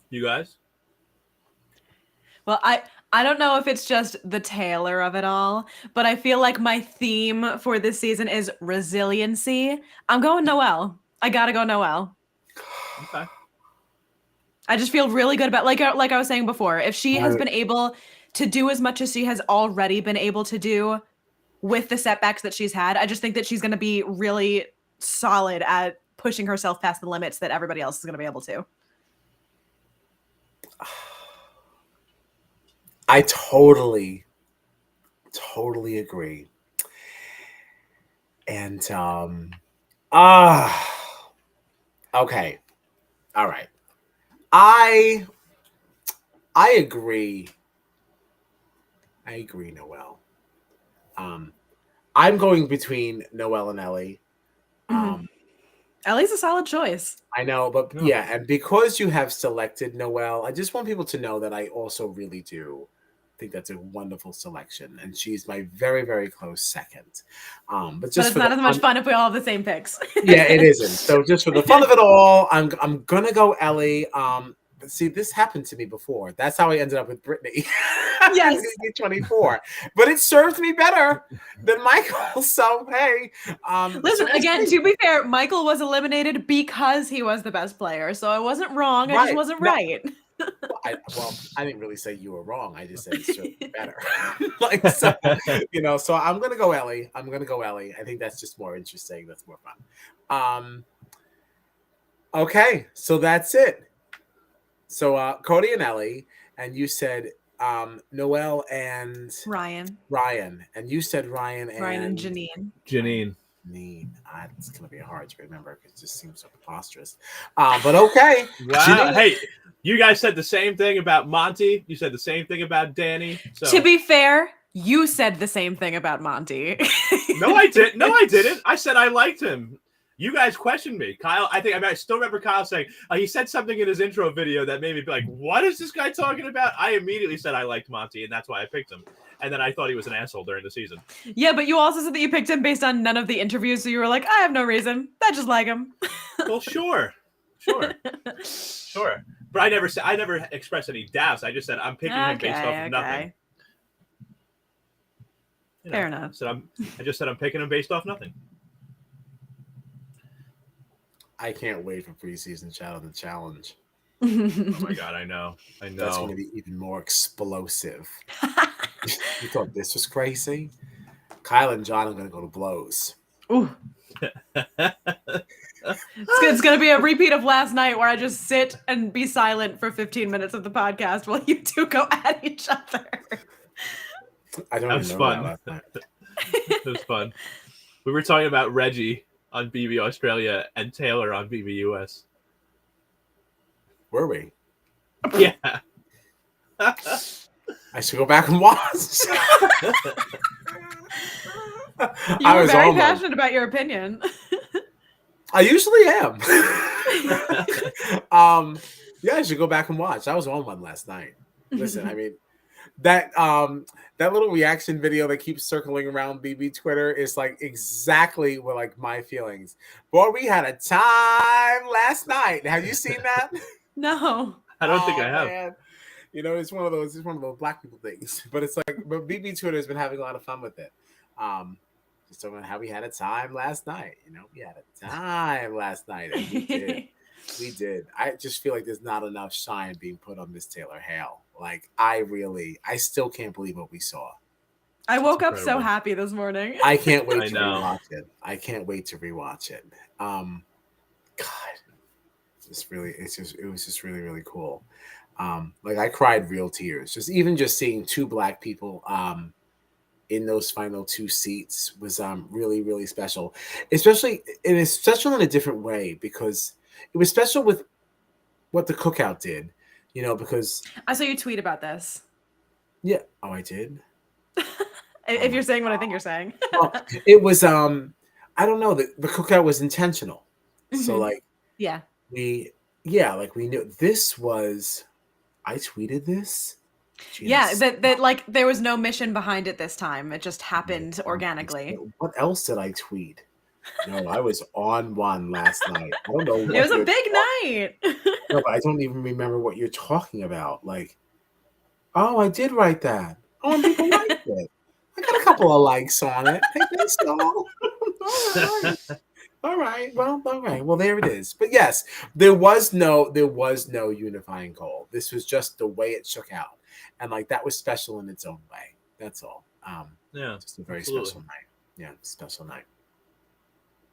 you guys? Well, I don't know if it's just the Taylor of it all, but I feel like my theme for this season is resiliency. I'm going Noelle. I gotta go Noelle. Okay. I just feel really good about like I was saying before, if she has been able to do as much as she has already been able to do with the setbacks that she's had, I just think that she's going to be really solid at pushing herself past the limits that everybody else is going to be able to. I totally agree. And okay. All right. I agree. Noelle. I'm going between Noelle and Ellie. Ellie's a solid choice. I know, but yeah, and because you have selected Noelle, I just want people to know that I also really do think that's a wonderful selection, and she's my very, very close second. But it's not as much fun if we all have the same picks. Yeah, it isn't. So just for the fun of it all, I'm gonna go Ellie. But see, this happened to me before. That's how I ended up with Brittany. Yes. 24. But it served me better than Michael. So hey. Listen, again, to be fair, Michael was eliminated because he was the best player. So I wasn't wrong. I just wasn't right. I didn't really say you were wrong. I just said it served me better. So I'm gonna go Ellie. I think that's just more interesting. That's more fun. Okay, so that's it. So Cody and Ellie, and you said Noelle and Ryan, and you said Ryan and Janine. It's gonna be hard to remember because it just seems so preposterous. But okay. Wow. Janine. Hey, you guys said the same thing about Monty. You said the same thing about Danny. So. To be fair, you said the same thing about Monty. No, I didn't. I said I liked him. You guys questioned me. Kyle, I still remember Kyle saying, he said something in his intro video that made me be like, what is this guy talking about? I immediately said I liked Monty, and that's why I picked him. And then I thought he was an asshole during the season. Yeah, but you also said that you picked him based on none of the interviews, so you were like, I have no reason. I just like him. Well, sure. But I never expressed any doubts. I just said I'm picking him based off of nothing. Fair enough. I just said I'm picking him based off nothing. I can't wait for preseason Chat of the Challenge. Oh my god, I know. That's going to be even more explosive. You thought this was crazy? Kyle and John are going to go to blows. Ooh. It's going to be a repeat of last night where I just sit and be silent for 15 minutes of the podcast while you two go at each other. I don't That was remember fun. that last night. It was fun. We were talking about Reggie on BB Australia and Taylor on BB US. Were we? Yeah. I should go back and watch. You were very passionate about your opinion. I usually am. Yeah, I should go back and watch. I was on one last night. Listen, I mean, that little reaction video that keeps circling around BB Twitter is like exactly what like my feelings. Boy, we had a time last night. Have you seen that? No. I don't think I have. Man. You know, it's one of those black people things. But it's like, but BB Twitter has been having a lot of fun with it. Just talking about how we had a time last night. You know, we had a time last night. And we did. We did. I just feel like there's not enough shine being put on Miss Taylor Hale. Like, I still can't believe what we saw. I woke up so happy this morning. I can't wait to rewatch it. I can't wait to rewatch it. God, it was just really, really cool. Like I cried real tears. Just seeing two black people in those final two seats was really, really special. Especially, and it's special in a different way because it was special with what the cookout did, you know, because I saw you tweet about this. Yeah. Oh, I did. If you're saying what I think you're saying. Well, it was I don't know, the cookout was intentional. So like we knew this was I tweeted this. Jeez. Yeah, that like there was no mission behind it this time. It just happened organically. What else did I tweet? No, I was on one last night. I don't know. It was a big night. No, but I don't even remember what you're talking about. Like, oh, I did write that. Oh, and people liked it. I got a couple of likes on it. Hey, thanks, all. All right. Well, there it is. But yes, there was no unifying goal. This was just the way it shook out, and like that was special in its own way. That's all. Yeah, just a very special night. Yeah, special night.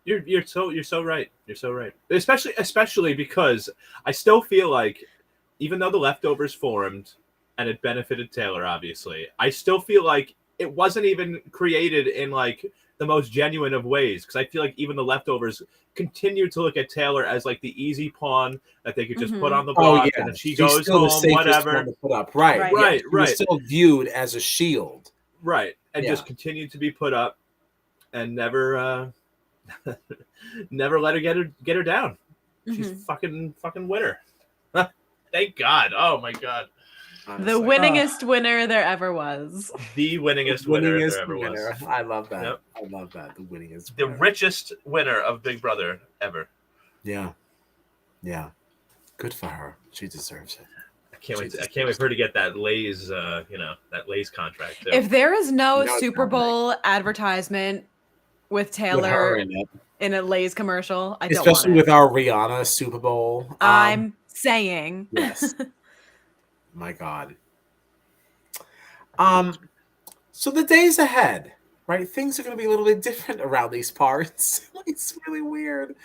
You're so right. You're so right. Especially because I still feel like even though the leftovers formed and it benefited Taylor, obviously, I still feel like it wasn't even created in like the most genuine of ways, because I feel like even the leftovers continue to look at Taylor as like the easy pawn that they could just put on the block, and if she goes home, whatever. Put up. Right. It's still viewed as a shield. Right, and just continue to be put up, and never let her get her down. She's fucking winner. Thank God. Oh my God. Honestly. The winningest winner there ever was. The winningest winner there ever was. I love that. Yep. I love that. The winningest winner. The richest winner of Big Brother ever. Yeah. Yeah. Good for her. She deserves it. I can't wait for her to get that Lay's that Lay's contract too. If there is no Super Bowl advertisement with Taylor in a Lay's commercial, I don't want it. Especially with our Rihanna Super Bowl. I'm saying. Yes. My God. So the days ahead, right? Things are going to be a little bit different around these parts. It's really weird.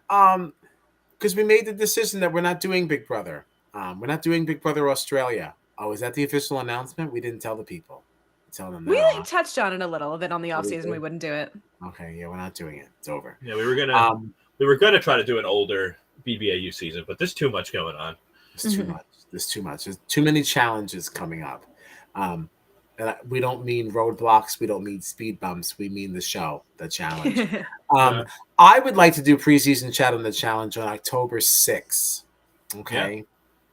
Because we made the decision that we're not doing Big Brother. We're not doing Big Brother Australia. Oh, is that the official announcement? We didn't tell the people. Tell them we touched on it a little bit on the off season. We wouldn't do it. Okay, yeah, we're not doing it. It's over. Yeah, we were gonna try to do an older BBAU season, but there's too much going on. It's too much. There's too much. There's too many challenges coming up. And we don't mean roadblocks. We don't mean speed bumps. We mean the show, the challenge. I would like to do preseason chat on the challenge on October 6th. Okay. Yeah.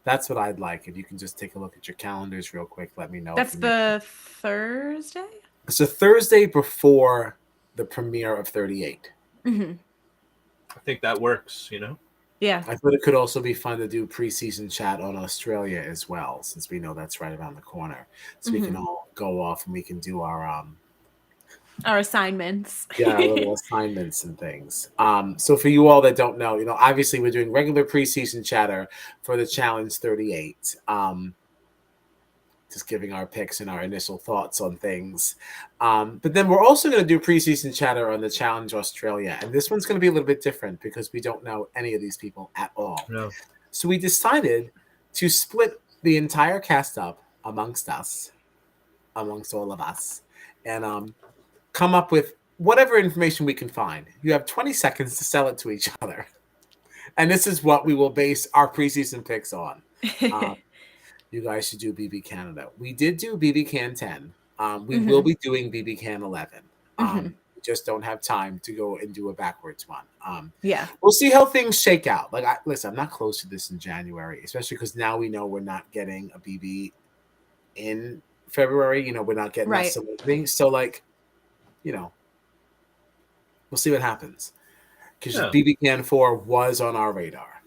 That's what I'd like. If you can just take a look at your calendars real quick, let me know. That's the Thursday? It's a Thursday before the premiere of 38. Mm-hmm. I think that works, Yeah. I thought it could also be fun to do preseason chat on Australia as well, since we know that's right around the corner. So we can all go off and we can do our assignments. Yeah, our little assignments and things. So for you all that don't know, obviously we're doing regular preseason chatter for the Challenge 38. just giving our picks and our initial thoughts on things. But then we're also going to do preseason chatter on the Challenge Australia. And this one's going to be a little bit different because we don't know any of these people at all. No. So we decided to split the entire cast up amongst all of us, and come up with whatever information we can find. You have 20 seconds to sell it to each other. And this is what we will base our preseason picks on. You guys should do BB Canada. We did do BB Can 10. We will be doing BB Can 11. We just don't have time to go and do a backwards one. Yeah. We'll see how things shake out. Like, listen, I'm not close to this in January, especially because now we know we're not getting a BB in February. You know, we're not getting that similar thing. So, like, you know, we'll see what happens. Because BB Can 4 was on our radar.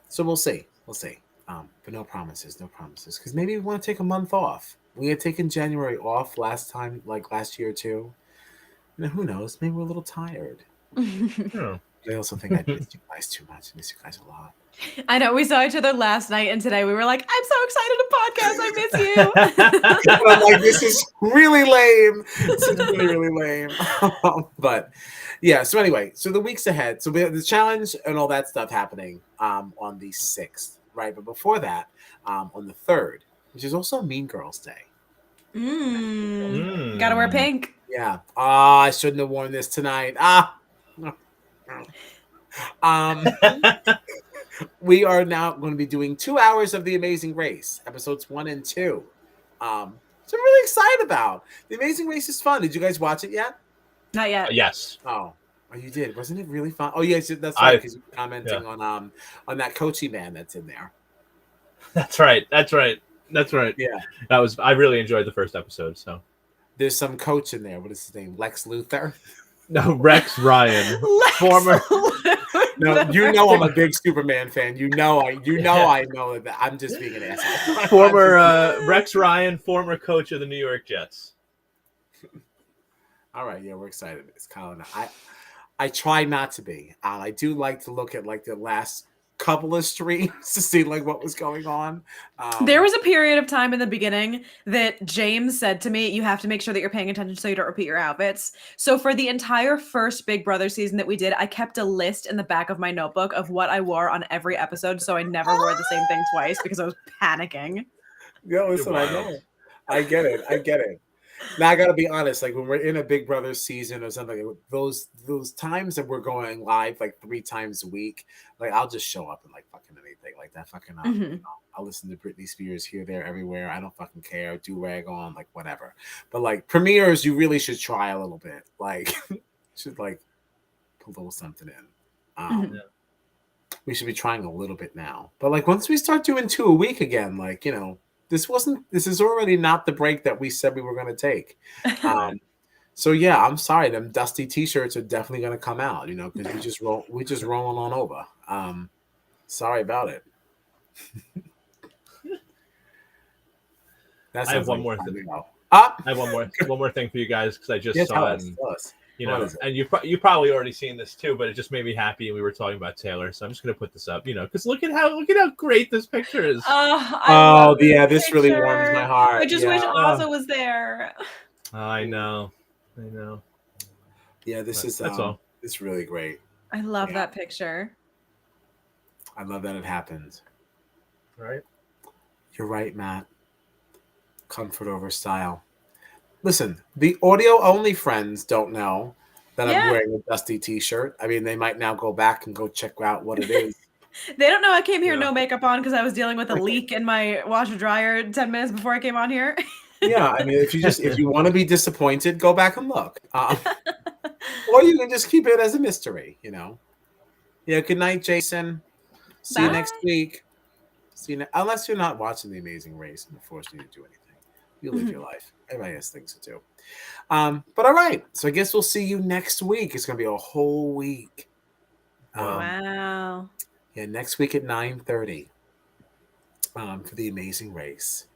So we'll see. We'll see. But no promises. Because maybe we want to take a month off. We had taken January off last year too. You know, who knows? Maybe we're a little tired. Yeah. I also think I missed you guys too much. I miss you guys a lot. I know. We saw each other last night, and today we were like, I'm so excited to podcast. I miss you. I'm like, this is really lame. This is really, really lame. But yeah, so anyway, so the weeks ahead. So we have the challenge and all that stuff happening on the 6th, right? But before that, on the 3rd, which is also Mean Girls Day. Gotta wear pink. Yeah. I shouldn't have worn this tonight. We are now going to be doing 2 hours of The Amazing Race, episodes 1 and 2. So I'm really excited about. The Amazing Race is fun. Did you guys watch it yet? Not yet. Yes. Oh, you did. Wasn't it really fun? Oh, yes, that's right. Because you were commenting on that coachy man that's in there. That's right. Yeah. I really enjoyed the first episode. So there's some coach in there. What is his name? Lex Luthor? No, Rex Ryan, former. No, you know I'm a big Superman fan. You know I know that. I'm just being an asshole. Former Rex Ryan, former coach of the New York Jets. All right, yeah, we're excited. It's Colin. I try not to be. I do like to look at like the last couple of streams to see like what was going on. There was a period of time in the beginning that James said to me, you have to make sure that you're paying attention so you don't repeat your outfits. So for the entire first Big Brother season that we did, I kept a list in the back of my notebook of what I wore on every episode, so I never wore the same thing twice because I was panicking. Yeah, listen, I know. I get it. Now I gotta be honest, like when we're in a Big Brother season or something, those times that we're going live like 3 times a week, like I'll just show up and like fucking anything like that. Fucking I'll listen to Britney Spears here, there, everywhere. I don't fucking care. Do rag on, like whatever. But like premieres, you really should try a little bit. Like should like put a little something in. We should be trying a little bit now. But like once we start doing 2 a week again, like, you know, this is already not the break that we said we were going to take. So yeah, I'm sorry. Them dusty t-shirts are definitely going to come out, you know, because we just rolling on over. Sorry about it. I have one more thing. I have one more thing for you guys because I just saw it. You know, and you probably already seen this too, but it just made me happy. And we were talking about Taylor, so I'm just gonna put this up. You know, because look at how great this picture is. This really warms my heart. I just wish Ozza was there. I know. Yeah, that's all. It's really great. I love that picture. I love that it happened. Right. You're right, Matt. Comfort over style. Listen, the audio-only friends don't know that I'm wearing a dusty t-shirt. I mean, they might now go back and go check out what it is. They don't know I came here no makeup on because I was dealing with a leak in my washer dryer 10 minutes before I came on here. Yeah, I mean, if you want to be disappointed, go back and look. Or you can just keep it as a mystery, you know. Yeah, good night, Jason. See you next week. Unless you're not watching The Amazing Race and forcing you to do anything. You live your life. Everybody has things to do. But all right. So I guess we'll see you next week. It's going to be a whole week. Wow. Yeah, next week at 9:30 for The Amazing Race.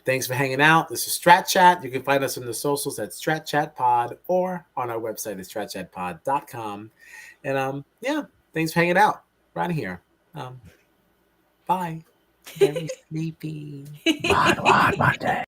Thanks for hanging out. This is Strat Chat. You can find us on the socials at Strat Chat Pod or on our website at stratchatpod.com. And thanks for hanging out. We're out of here. Bye. Very sleepy. Come on, Monday.